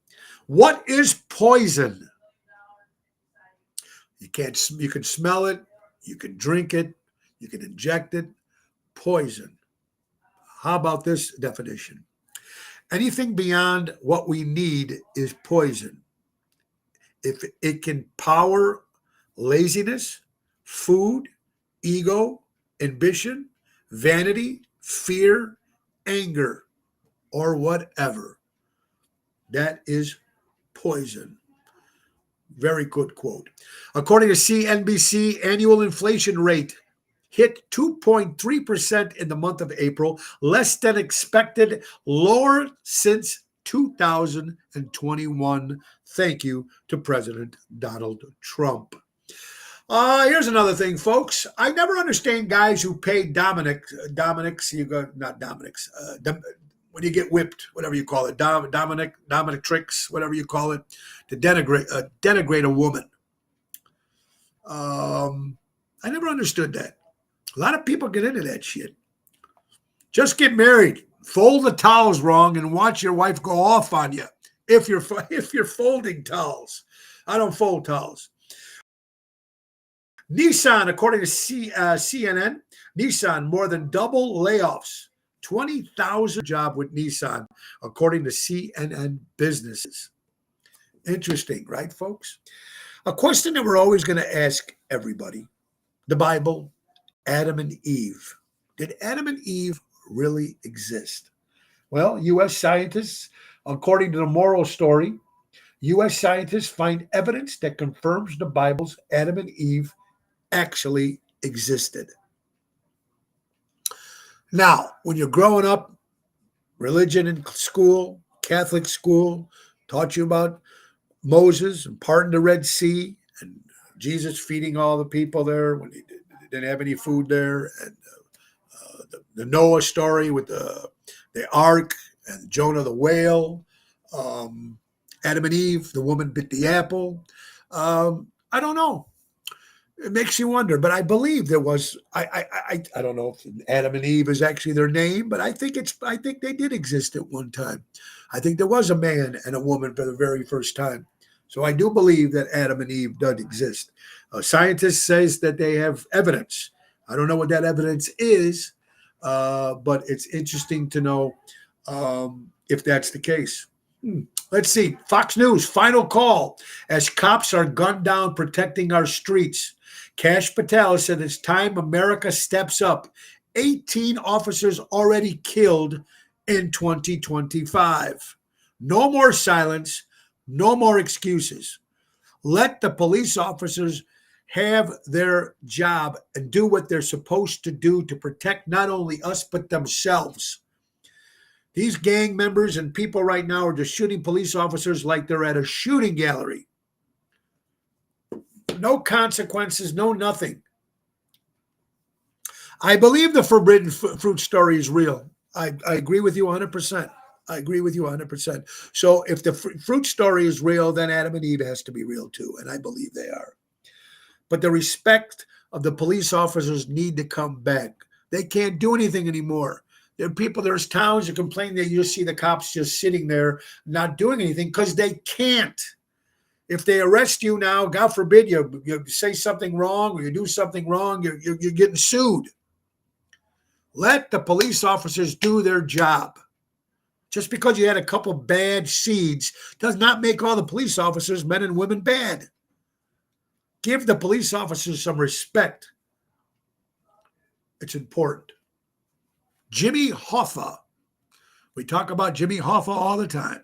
what is poison? You can smell it, you can drink it, you can inject it. Poison. How about this definition? Anything beyond what we need is poison. If it can power laziness, food, ego, ambition, vanity, fear, anger, or whatever, that is poison. Very good quote. According to CNBC, annual inflation rate hit 2.3% in the month of April, less than expected, lower since 2021. Thank you to President Donald Trump. Here's another thing, folks. I never understand guys who pay Dominic's, when you get whipped, whatever you call it, Dominic tricks, whatever you call it, to denigrate a woman. I never understood that. A lot of people get into that shit. Just get married, fold the towels wrong, and watch your wife go off on you. If you're folding towels, I don't fold towels. Nissan, according to CNN, Nissan more than double layoffs. 20,000 job with Nissan, according to CNN Businesses. Interesting, right, folks? A question that we're always going to ask everybody. The Bible, Adam and Eve. Did Adam and Eve really exist? Well, U.S. scientists, according to the moral story, U.S. scientists find evidence that confirms the Bible's Adam and Eve actually existed. Now, when you're growing up, religion in school, Catholic school, taught you about Moses and parting the Red Sea and Jesus feeding all the people there when he didn't have any food there, and the Noah story with the ark and Jonah the whale, Adam and Eve, the woman bit the apple. I don't know. It makes you wonder, but I believe there was. I don't know if Adam and Eve is actually their name, but I think they did exist at one time. I think there was a man and a woman for the very first time. So I do believe that Adam and Eve did exist. Scientists says that they have evidence. I don't know what that evidence is, but it's interesting to know if that's the case. Let's see. Fox News, final call as cops are gunned down protecting our streets. Kash Patel said it's time America steps up. 18 officers already killed in 2025. No more silence. No more excuses. Let the police officers have their job and do what they're supposed to do to protect not only us, but themselves. These gang members and people right now are just shooting police officers like they're at a shooting gallery. No consequences, no nothing. I believe the forbidden fruit story is real. I agree with you 100%. I agree with you 100%. So if the fruit story is real, then Adam and Eve has to be real too, and I believe they are. But the respect of the police officers need to come back. They can't do anything anymore. There's towns that complain that you just see the cops just sitting there not doing anything because they can't. If they arrest you now, God forbid you say something wrong or you do something wrong, you're getting sued. Let the police officers do their job. Just because you had a couple bad seeds does not make all the police officers, men and women, bad. Give the police officers some respect. It's important. Jimmy Hoffa. We talk about Jimmy Hoffa all the time.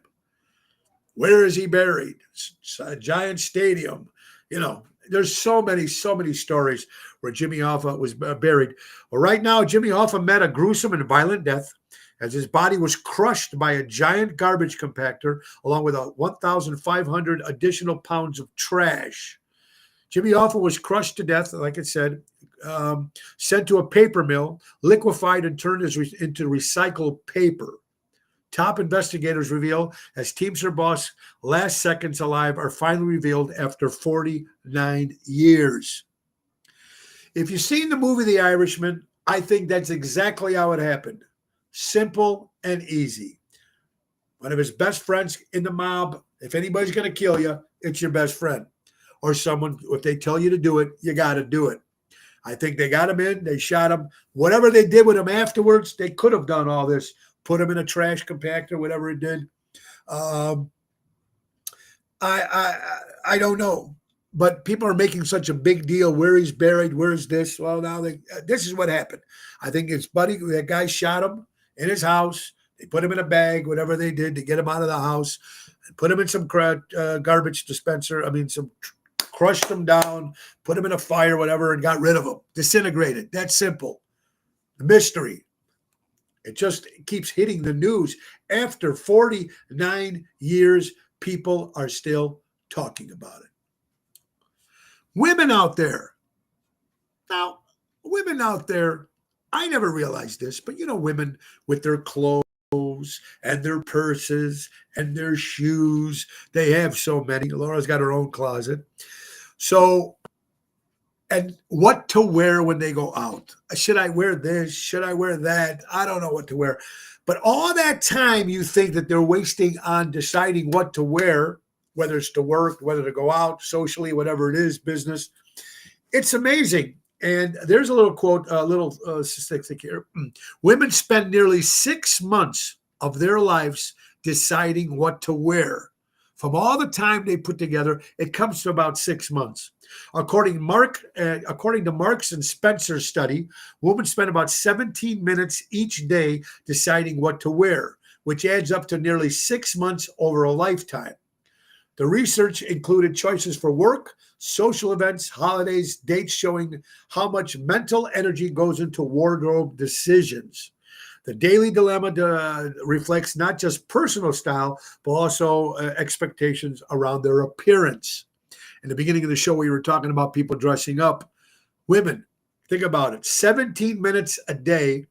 Where is he buried? It's a Giant Stadium. You know, there's so many stories where Jimmy Hoffa was buried. Well, right now, Jimmy Hoffa met a gruesome and violent death as his body was crushed by a giant garbage compactor along with 1,500 additional pounds of trash. Jimmy Hoffa was crushed to death, like I said, sent to a paper mill, liquefied and turned into recycled paper. Top investigators reveal as Teamster boss' last seconds alive are finally revealed after 49 years. If you've seen the movie The Irishman, I think that's exactly how it happened. Simple and easy. One of his best friends in the mob, if anybody's going to kill you, it's your best friend. Or someone, if they tell you to do it, you got to do it. I think they got him in, they shot him. Whatever they did with him afterwards, they could have done all this. Put him in a trash compactor, whatever it did. I don't know. But people are making such a big deal where he's buried, where's this? Well, now this is what happened. I think his buddy, that guy shot him in his house. They put him in a bag, whatever they did to get him out of the house, and put him in some garbage dispenser. Crushed him down, put him in a fire, whatever, and got rid of him. Disintegrated. That's simple. The mystery. It just keeps hitting the news. After 49 years, people are still talking about it. Women out there. Now, women out there, I never realized this, but women with their clothes and their purses and their shoes, they have so many. Laura's got her own closet. So, and what to wear when they go out. Should I wear this? Should I wear that? I don't know what to wear. But all that time you think that they're wasting on deciding what to wear, whether it's to work, whether to go out socially, whatever it is, business. It's amazing. And there's a little quote, a little statistic here. Women spend nearly 6 months of their lives deciding what to wear. From all the time they put together, it comes to about 6 months. According to Marks and Spencer study, women spend about 17 minutes each day deciding what to wear, which adds up to nearly 6 months over a lifetime. The research included choices for work, social events, holidays, dates, showing how much mental energy goes into wardrobe decisions. The Daily Dilemma reflects not just personal style, but also expectations around their appearance. In the beginning of the show, we were talking about people dressing up. Women, think about it, 17 minutes a day,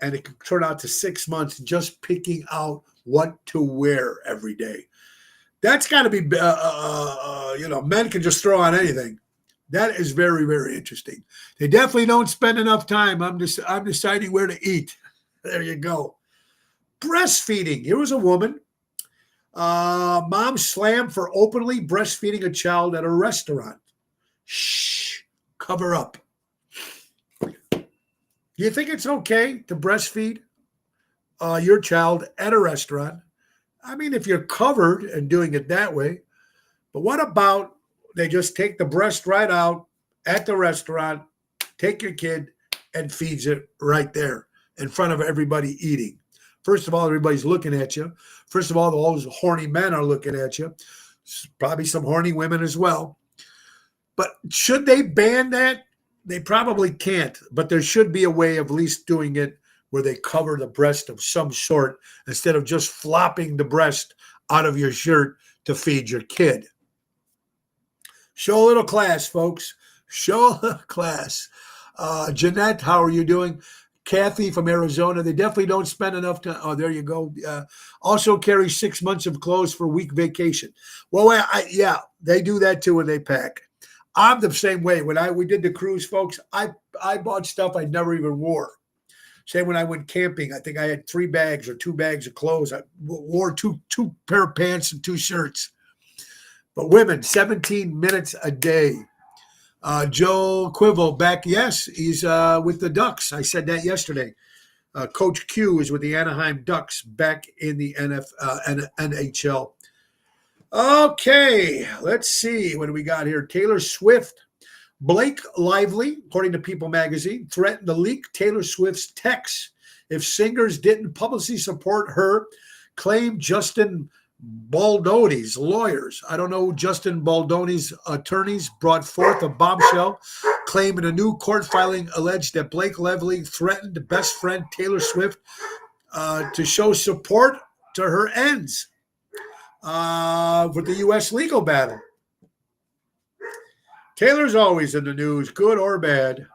and it can turn out to 6 months just picking out what to wear every day. That's got to be, men can just throw on anything. That is very, very interesting. They definitely don't spend enough time. I'm deciding where to eat. There you go. Breastfeeding. Here was a woman. Mom slammed for openly breastfeeding a child at a restaurant. Shh. Cover up. Do you think it's okay to breastfeed your child at a restaurant? I mean, if you're covered and doing it that way. But what about they just take the breast right out at the restaurant, take your kid, and feeds it right there in front of everybody eating? First of all, everybody's looking at you. First of all those horny men are looking at you. Probably some horny women as well. But should they ban that? They probably can't. But there should be a way of at least doing it where they cover the breast of some sort instead of just flopping the breast out of your shirt to feed your kid. Show a little class, folks. Show a little class. Jeanette, how are you doing? Kathy from Arizona, they definitely don't spend enough time. Oh, there you go. Also carry 6 months of clothes for week vacation. Well, yeah, they do that too when they pack. I'm the same way. When we did the cruise, folks, I bought stuff I never even wore. Same when I went camping. I think I had 3 bags or 2 bags of clothes. I wore two pair of pants and 2 shirts. But women, 17 minutes a day. Joe Quivel back. Yes, he's with the Ducks. I said that yesterday. Coach Q is with the Anaheim Ducks back in the NHL. Okay, let's see. What do we got here? Taylor Swift. Blake Lively, according to People magazine, threatened to leak Taylor Swift's texts if singers didn't publicly support her, claimed Justin Baldoni's lawyers, I don't know, Justin Baldoni's attorneys brought forth a bombshell claim in a new court filing alleged that Blake Lively threatened best friend Taylor Swift to show support to her ends with the U.S. legal battle. Taylor's always in the news, good or bad.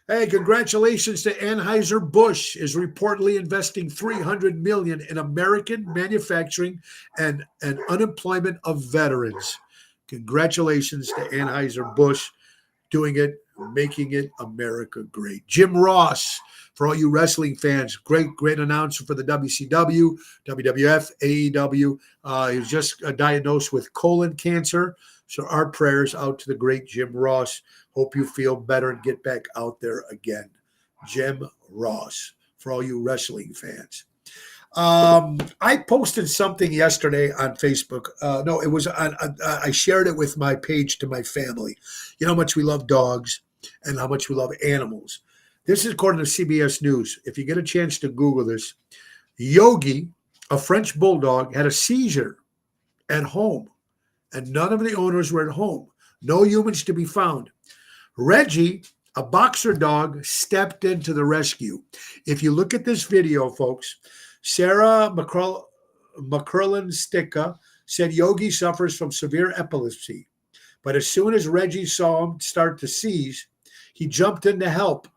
Hey, congratulations to Anheuser-Busch is reportedly investing $300 million in American manufacturing and unemployment of veterans. Congratulations to Anheuser-Busch doing it, making it America great. Jim Ross, for all you wrestling fans, great announcer for the WCW, WWF, AEW. He was just diagnosed with colon cancer. So our prayers out to the great Jim Ross. Hope you feel better and get back out there again. Jim Ross, for all you wrestling fans. I posted something yesterday on Facebook. No, it was on. I shared it with my page to my family. You know how much we love dogs and how much we love animals. This is according to CBS News. If you get a chance to Google this, Yogi, a French bulldog, had a seizure at home, and none of the owners were at home. No humans to be found. Reggie, a boxer dog, stepped into the rescue. If you look at this video, folks, Sarah McCurlin-Sticka said Yogi suffers from severe epilepsy. But as soon as Reggie saw him start to seize, he jumped in to help.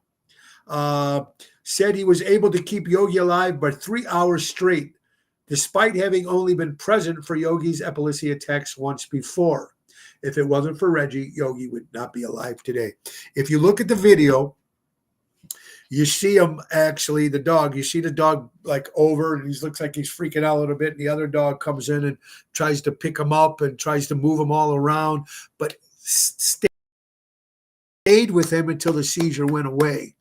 Said he was able to keep Yogi alive for 3 hours straight, despite having only been present for Yogi's epilepsy attacks once before. If it wasn't for Reggie, Yogi would not be alive today. If you look at the video, you see him actually, the dog, you see the dog like over, and he looks like he's freaking out a little bit, and the other dog comes in and tries to pick him up and tries to move him all around, but stayed with him until the seizure went away.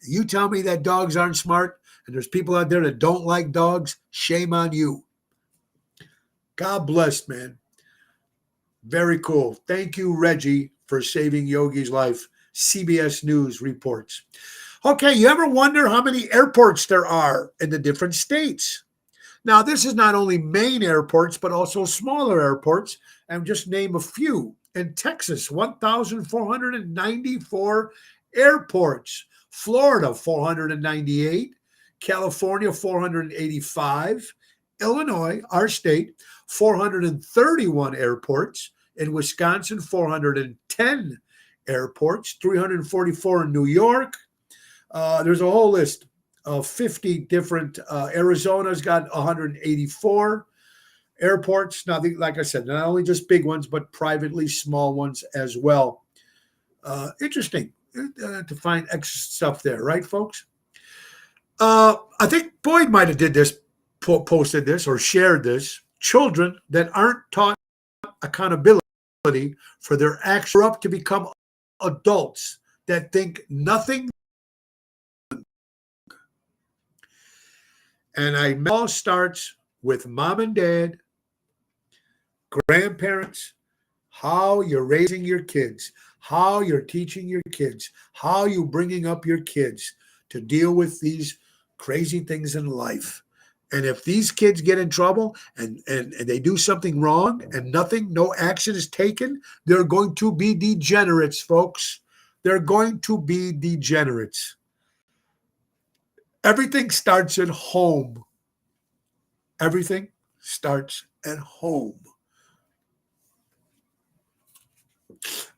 You tell me that dogs aren't smart, and there's people out there that don't like dogs, shame on you. God bless, man. Very cool. Thank you, Reggie, for saving Yogi's life. CBS News reports. Okay, you ever wonder how many airports there are in the different states? Now, this is not only main airports, but also smaller airports. And just name a few. In Texas, 1,494 airports. Florida, 498. California, 485. Illinois, our state, 431 airports. In Wisconsin, 410 airports, 344 in New York. There's a whole list of 50 different. Arizona's got 184 airports. Now, like I said, not only just big ones, but privately small ones as well. Interesting to find extra stuff there, right, folks? I think Boyd might have did this, posted this, or shared this. Children that aren't taught accountability for their actions are up to become adults that think nothing. And it all starts with mom and dad, grandparents, how you're raising your kids, how you're teaching your kids, how you're bringing up your kids to deal with these crazy things in life. And if these kids get in trouble and they do something wrong and no action is taken, they're going to be degenerates, folks. They're going to be degenerates. Everything starts at home. Everything starts at home.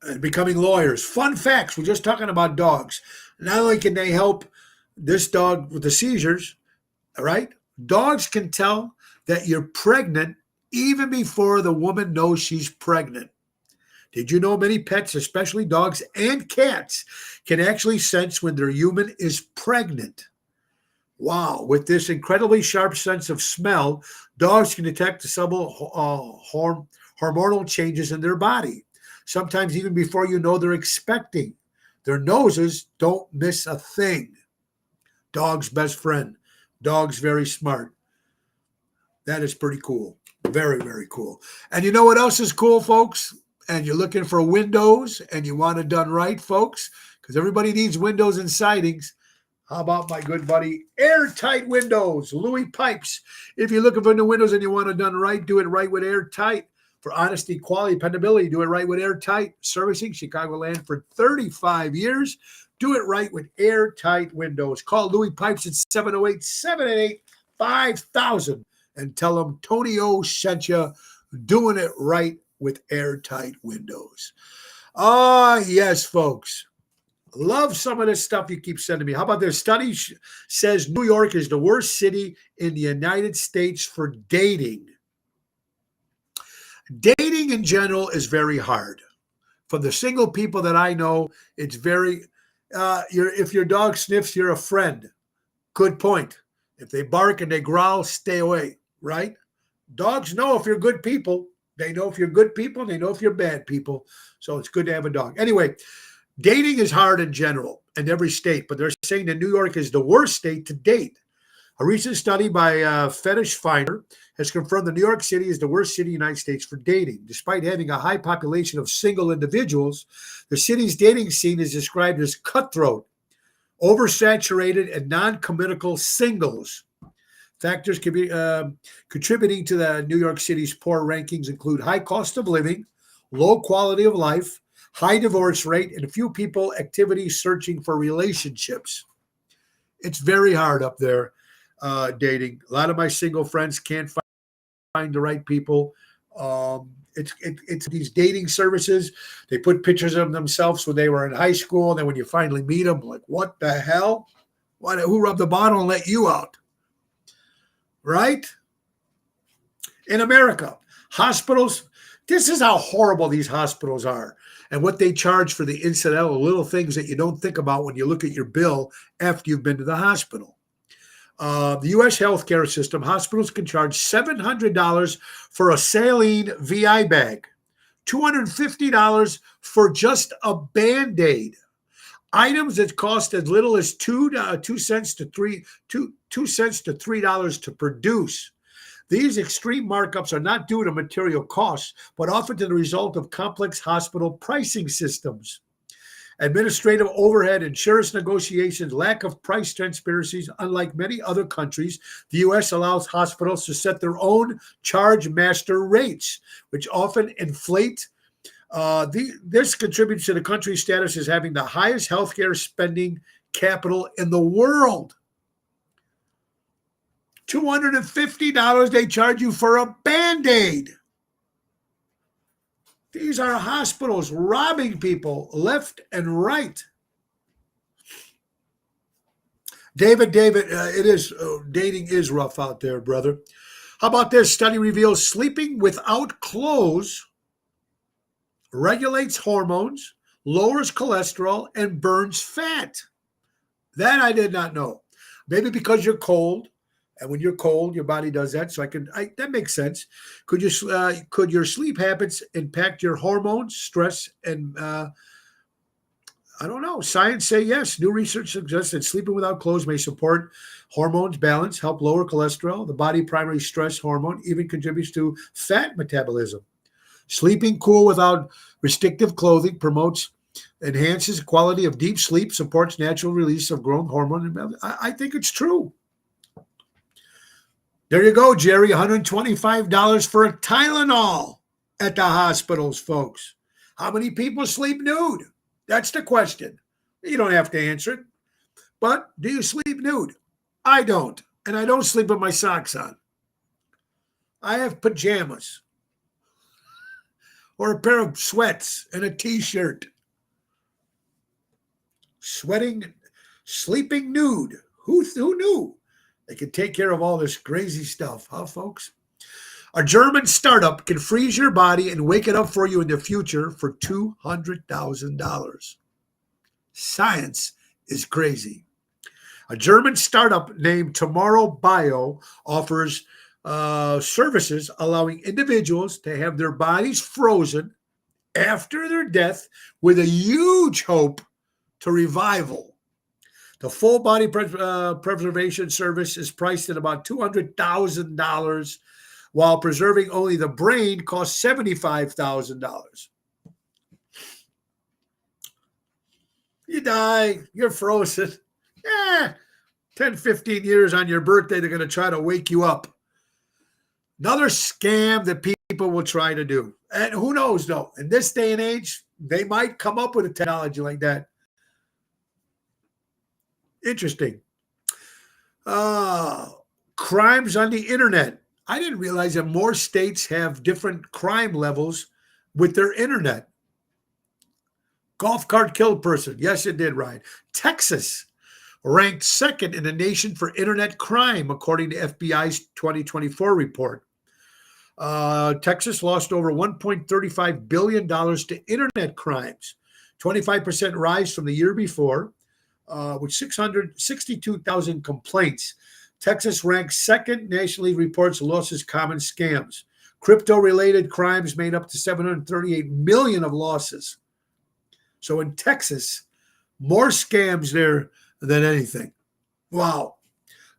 And becoming lawyers. Fun facts. We're just talking about dogs. Not only can they help this dog with the seizures, all right? Dogs can tell that you're pregnant even before the woman knows she's pregnant. Did you know many pets, especially dogs and cats, can actually sense when their human is pregnant? Wow. With this incredibly sharp sense of smell, dogs can detect the subtle hormonal changes in their body, sometimes even before you know they're expecting. Their noses don't miss a thing. Dog's best friend. Dog's very smart. That is pretty cool. Very, very cool. And you know what else is cool, folks? And you're looking for windows and you want it done right, folks, because everybody needs windows and sidings. How about my good buddy, Airtight Windows, Louis Pipes. If you're looking for new windows and you want it done right, do it right with Airtight. For honesty, quality, dependability, do it right with Airtight. Servicing Chicagoland for 35 years. Do it right with Airtight Windows. Call Louis Pipes at 708-788-5000 and tell them Tony O sent you. Doing it right with Airtight Windows. Ah, yes, folks. Love some of this stuff you keep sending me. How about this? Study says New York is the worst city in the United States for dating. Dating in general is very hard. For the single people that I know, it's very, if your dog sniffs, you're a friend. Good point. If they bark and they growl, stay away, right? Dogs know if you're good people. They know if you're good people, and they know if you're bad people. So it's good to have a dog. Anyway, dating is hard in general in every state, but they're saying that New York is the worst state to date. A recent study by Fetish Finder has confirmed that New York City is the worst city in the United States for dating. Despite having a high population of single individuals, the city's dating scene is described as cutthroat, oversaturated, and non-committal singles. Factors contributing to the New York City's poor rankings include high cost of living, low quality of life, high divorce rate, and few people activity searching for relationships. It's very hard up there dating. A lot of my single friends can't find the right people. It's these dating services. They put pictures of themselves when they were in high school, and then when you finally meet them, like, what the hell? Who rubbed the bottle and let you out? Right? In America, hospitals, this is how horrible these hospitals are and what they charge for the incidental little things that you don't think about when you look at your bill after you've been to the hospital. The U.S. healthcare system, hospitals can charge $700 for a saline VI bag, $250 for just a Band-Aid. Items that cost as little as $2 to $3 to produce. These extreme markups are not due to material costs, but often to the result of complex hospital pricing systems. Administrative overhead, insurance negotiations, lack of price transparencies. Unlike many other countries, the U.S. allows hospitals to set their own charge master rates, which often inflate. This contributes to the country's status as having the highest healthcare spending capital in the world. $250 they charge you for a Band-Aid. These are hospitals robbing people left and right. David, dating is rough out there, brother. How about this? Study reveals sleeping without clothes regulates hormones, lowers cholesterol, and burns fat. That I did not know. Maybe because you're cold, and when you're cold, your body does that. So that makes sense. Could your sleep habits impact your hormones, stress, and I don't know. Science say yes. New research suggests that sleeping without clothes may support hormones balance, help lower cholesterol. The body primary stress hormone even contributes to fat metabolism. Sleeping cool without restrictive clothing enhances the quality of deep sleep, supports natural release of growth hormone. I think it's true. There you go, Jerry. $125 for a Tylenol at the hospitals, folks. How many people sleep nude? That's the question. You don't have to answer it. But do you sleep nude? I don't. And I don't sleep with my socks on. I have pajamas. Or a pair of sweats and a t-shirt. Sleeping nude. Who knew? They can take care of all this crazy stuff, huh, folks? A German startup can freeze your body and wake it up for you in the future for $200,000. Science is crazy. A German startup named Tomorrow Bio offers services allowing individuals to have their bodies frozen after their death with a huge hope to revival. The full body preservation service is priced at about $200,000, while preserving only the brain costs $75,000. You die, you're frozen. 10, 15 years on your birthday, they're going to try to wake you up. Another scam that people will try to do. And who knows, though, in this day and age, they might come up with a technology like that. Interesting. Crimes on the internet. I didn't realize that more states have different crime levels with their internet. Golf cart killed person. Yes, it did, Ryan. Texas ranked second in the nation for internet crime, according to FBI's 2024 report. Texas lost over $1.35 billion to internet crimes, 25% rise from the year before, with 662,000 complaints. Texas ranks second nationally, reports losses, common scams. Crypto-related crimes made up to 738 million of losses. So in Texas, more scams there than anything. Wow.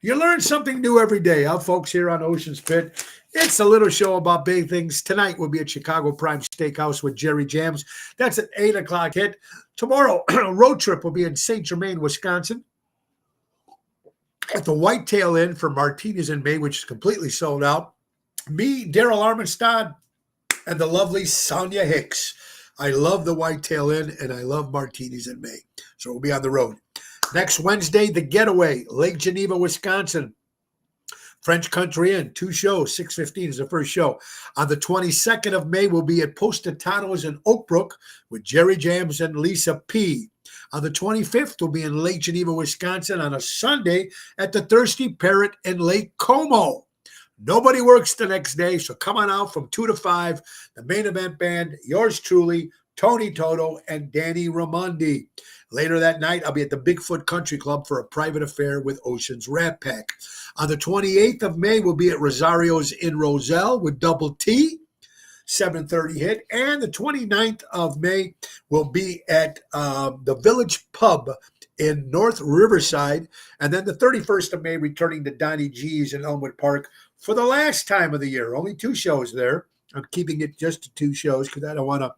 You learn something new every day, huh, folks, here on Ocean's Pit. It's a little show about big things. Tonight we'll be at Chicago Prime Steakhouse with Jerry Jams. That's at 8 o'clock hit. Tomorrow, road trip will be in St. Germain, Wisconsin, at the Whitetail Inn for Martinis in May, which is completely sold out. Me, Daryl Armenstad, and the lovely Sonia Hicks. I love the Whitetail Inn, and I love Martinis in May. So we'll be on the road. Next Wednesday, The Getaway, Lake Geneva, Wisconsin. French Country Inn, 2 shows, 6:15 is the first show. On the 22nd of May, we'll be at Postatanos in Oak Brook with Jerry Jams and Lisa P. On the 25th, we'll be in Lake Geneva, Wisconsin on a Sunday at the Thirsty Parrot in Lake Como. Nobody works the next day, so come on out from 2 to 5. The main event band, yours truly, Tony Toto and Danny Ramondi. Later that night, I'll be at the Bigfoot Country Club for a private affair with Ocean's Rat Pack. On the 28th of May, we'll be at Rosario's in Roselle with Double T, 7:30 hit. And the 29th of May, we'll be at the Village Pub in North Riverside. And then the 31st of May, returning to Donnie G's in Elmwood Park for the last time of the year. Only 2 shows there. I'm keeping it just to 2 shows because I don't want to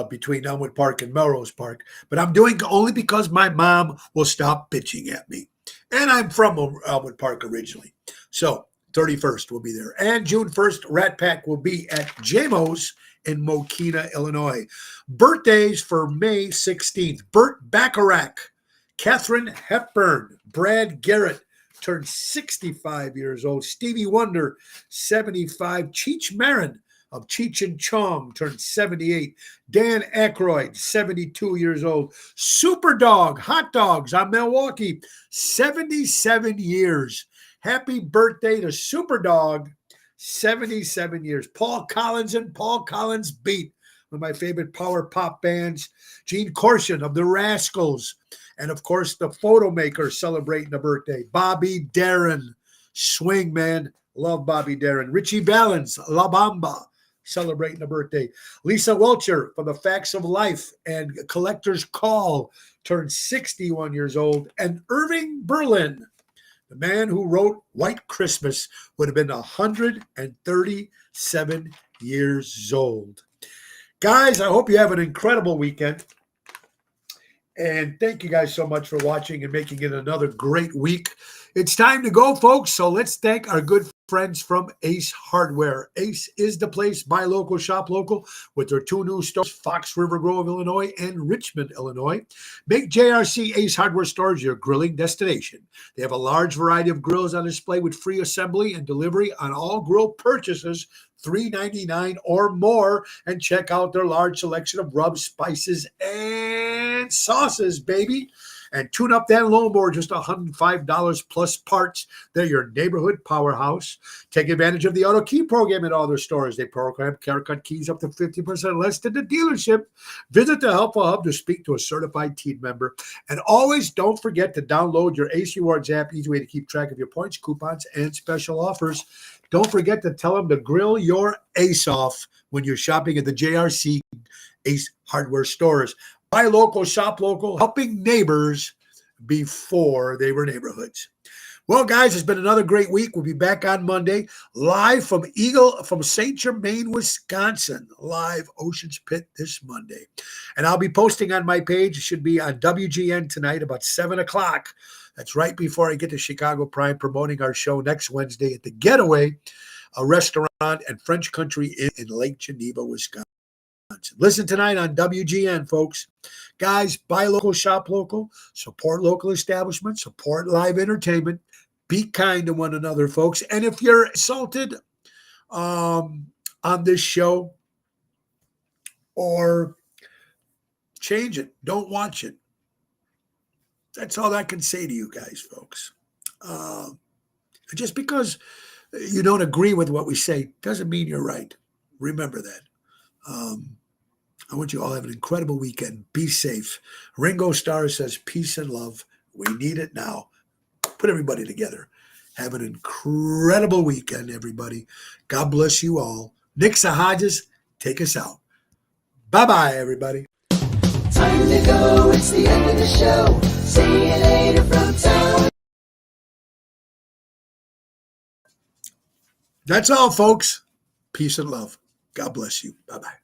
between Elmwood Park and Melrose Park. But I'm doing only because my mom will stop bitching at me. And I'm from Elmwood Park originally. So 31st will be there. And June 1st, Rat Pack will be at JMO's in Mokina, Illinois. Birthdays for May 16th. Burt Bacharach, Katharine Hepburn, Brad Garrett turned 65 years old. Stevie Wonder, 75. Cheech Marin of Cheech and Chong turned 78. Dan Aykroyd, 72 years old. Superdog Hot Dogs on Milwaukee, 77 years. Happy birthday to Superdog, 77 years. Paul Collins and Paul Collins Beat, one of my favorite power pop bands. Gene Corson of the Rascals. And, of course, the Photo Maker celebrating a birthday. Bobby Darin, swing, man. Love Bobby Darin. Richie Valens, La Bamba, celebrating a birthday. Lisa Welcher from The Facts of Life and Collector's Call turned 61 years old. And Irving Berlin, the man who wrote White Christmas, would have been 137 years old. Guys, I hope you have an incredible weekend. And thank you guys so much for watching and making it another great week. It's time to go, folks. So let's thank our good friends from Ace Hardware. Ace is the place. Buy local, shop local with their 2 new stores, Fox River Grove, Illinois, and Richmond, Illinois. Make JRC Ace Hardware stores your grilling destination. They have a large variety of grills on display with free assembly and delivery on all grill purchases, $3.99 or more. And check out their large selection of rubs, spices, and sauces, baby. And tune up that lawnmower, just $105 plus parts. They're your neighborhood powerhouse. Take advantage of the Auto Key program at all their stores. They program CareCut keys up to 50% less than the dealership. Visit the Helpful Hub to speak to a certified team member. And always don't forget to download your Ace Rewards app. Easy way to keep track of your points, coupons, and special offers. Don't forget to tell them to grill your ace off when you're shopping at the JRC Ace Hardware stores. Buy local, shop local, helping neighbors before they were neighborhoods. Well, guys, it's been another great week. We'll be back on Monday, live from St. Germain, Wisconsin, live Oceans Pit this Monday. And I'll be posting on my page. It should be on WGN tonight about 7 o'clock. That's right before I get to Chicago Prime, promoting our show next Wednesday at the Getaway, a restaurant and French Country in Lake Geneva, Wisconsin. Listen tonight on WGN, folks. Guys, buy local, shop local, support local establishments, support live entertainment. Be kind to one another, folks. And if you're insulted on this show, or change it, don't watch it. That's all I can say to you guys, folks. Just because you don't agree with what we say doesn't mean you're right. Remember that. I want you all to have an incredible weekend. Be safe. Ringo Starr says peace and love. We need it now. Put everybody together. Have an incredible weekend, everybody. God bless you all. Nixa Hodges, take us out. Bye-bye, everybody. Time to go. It's the end of the show. See you later from town. That's all, folks. Peace and love. God bless you. Bye-bye.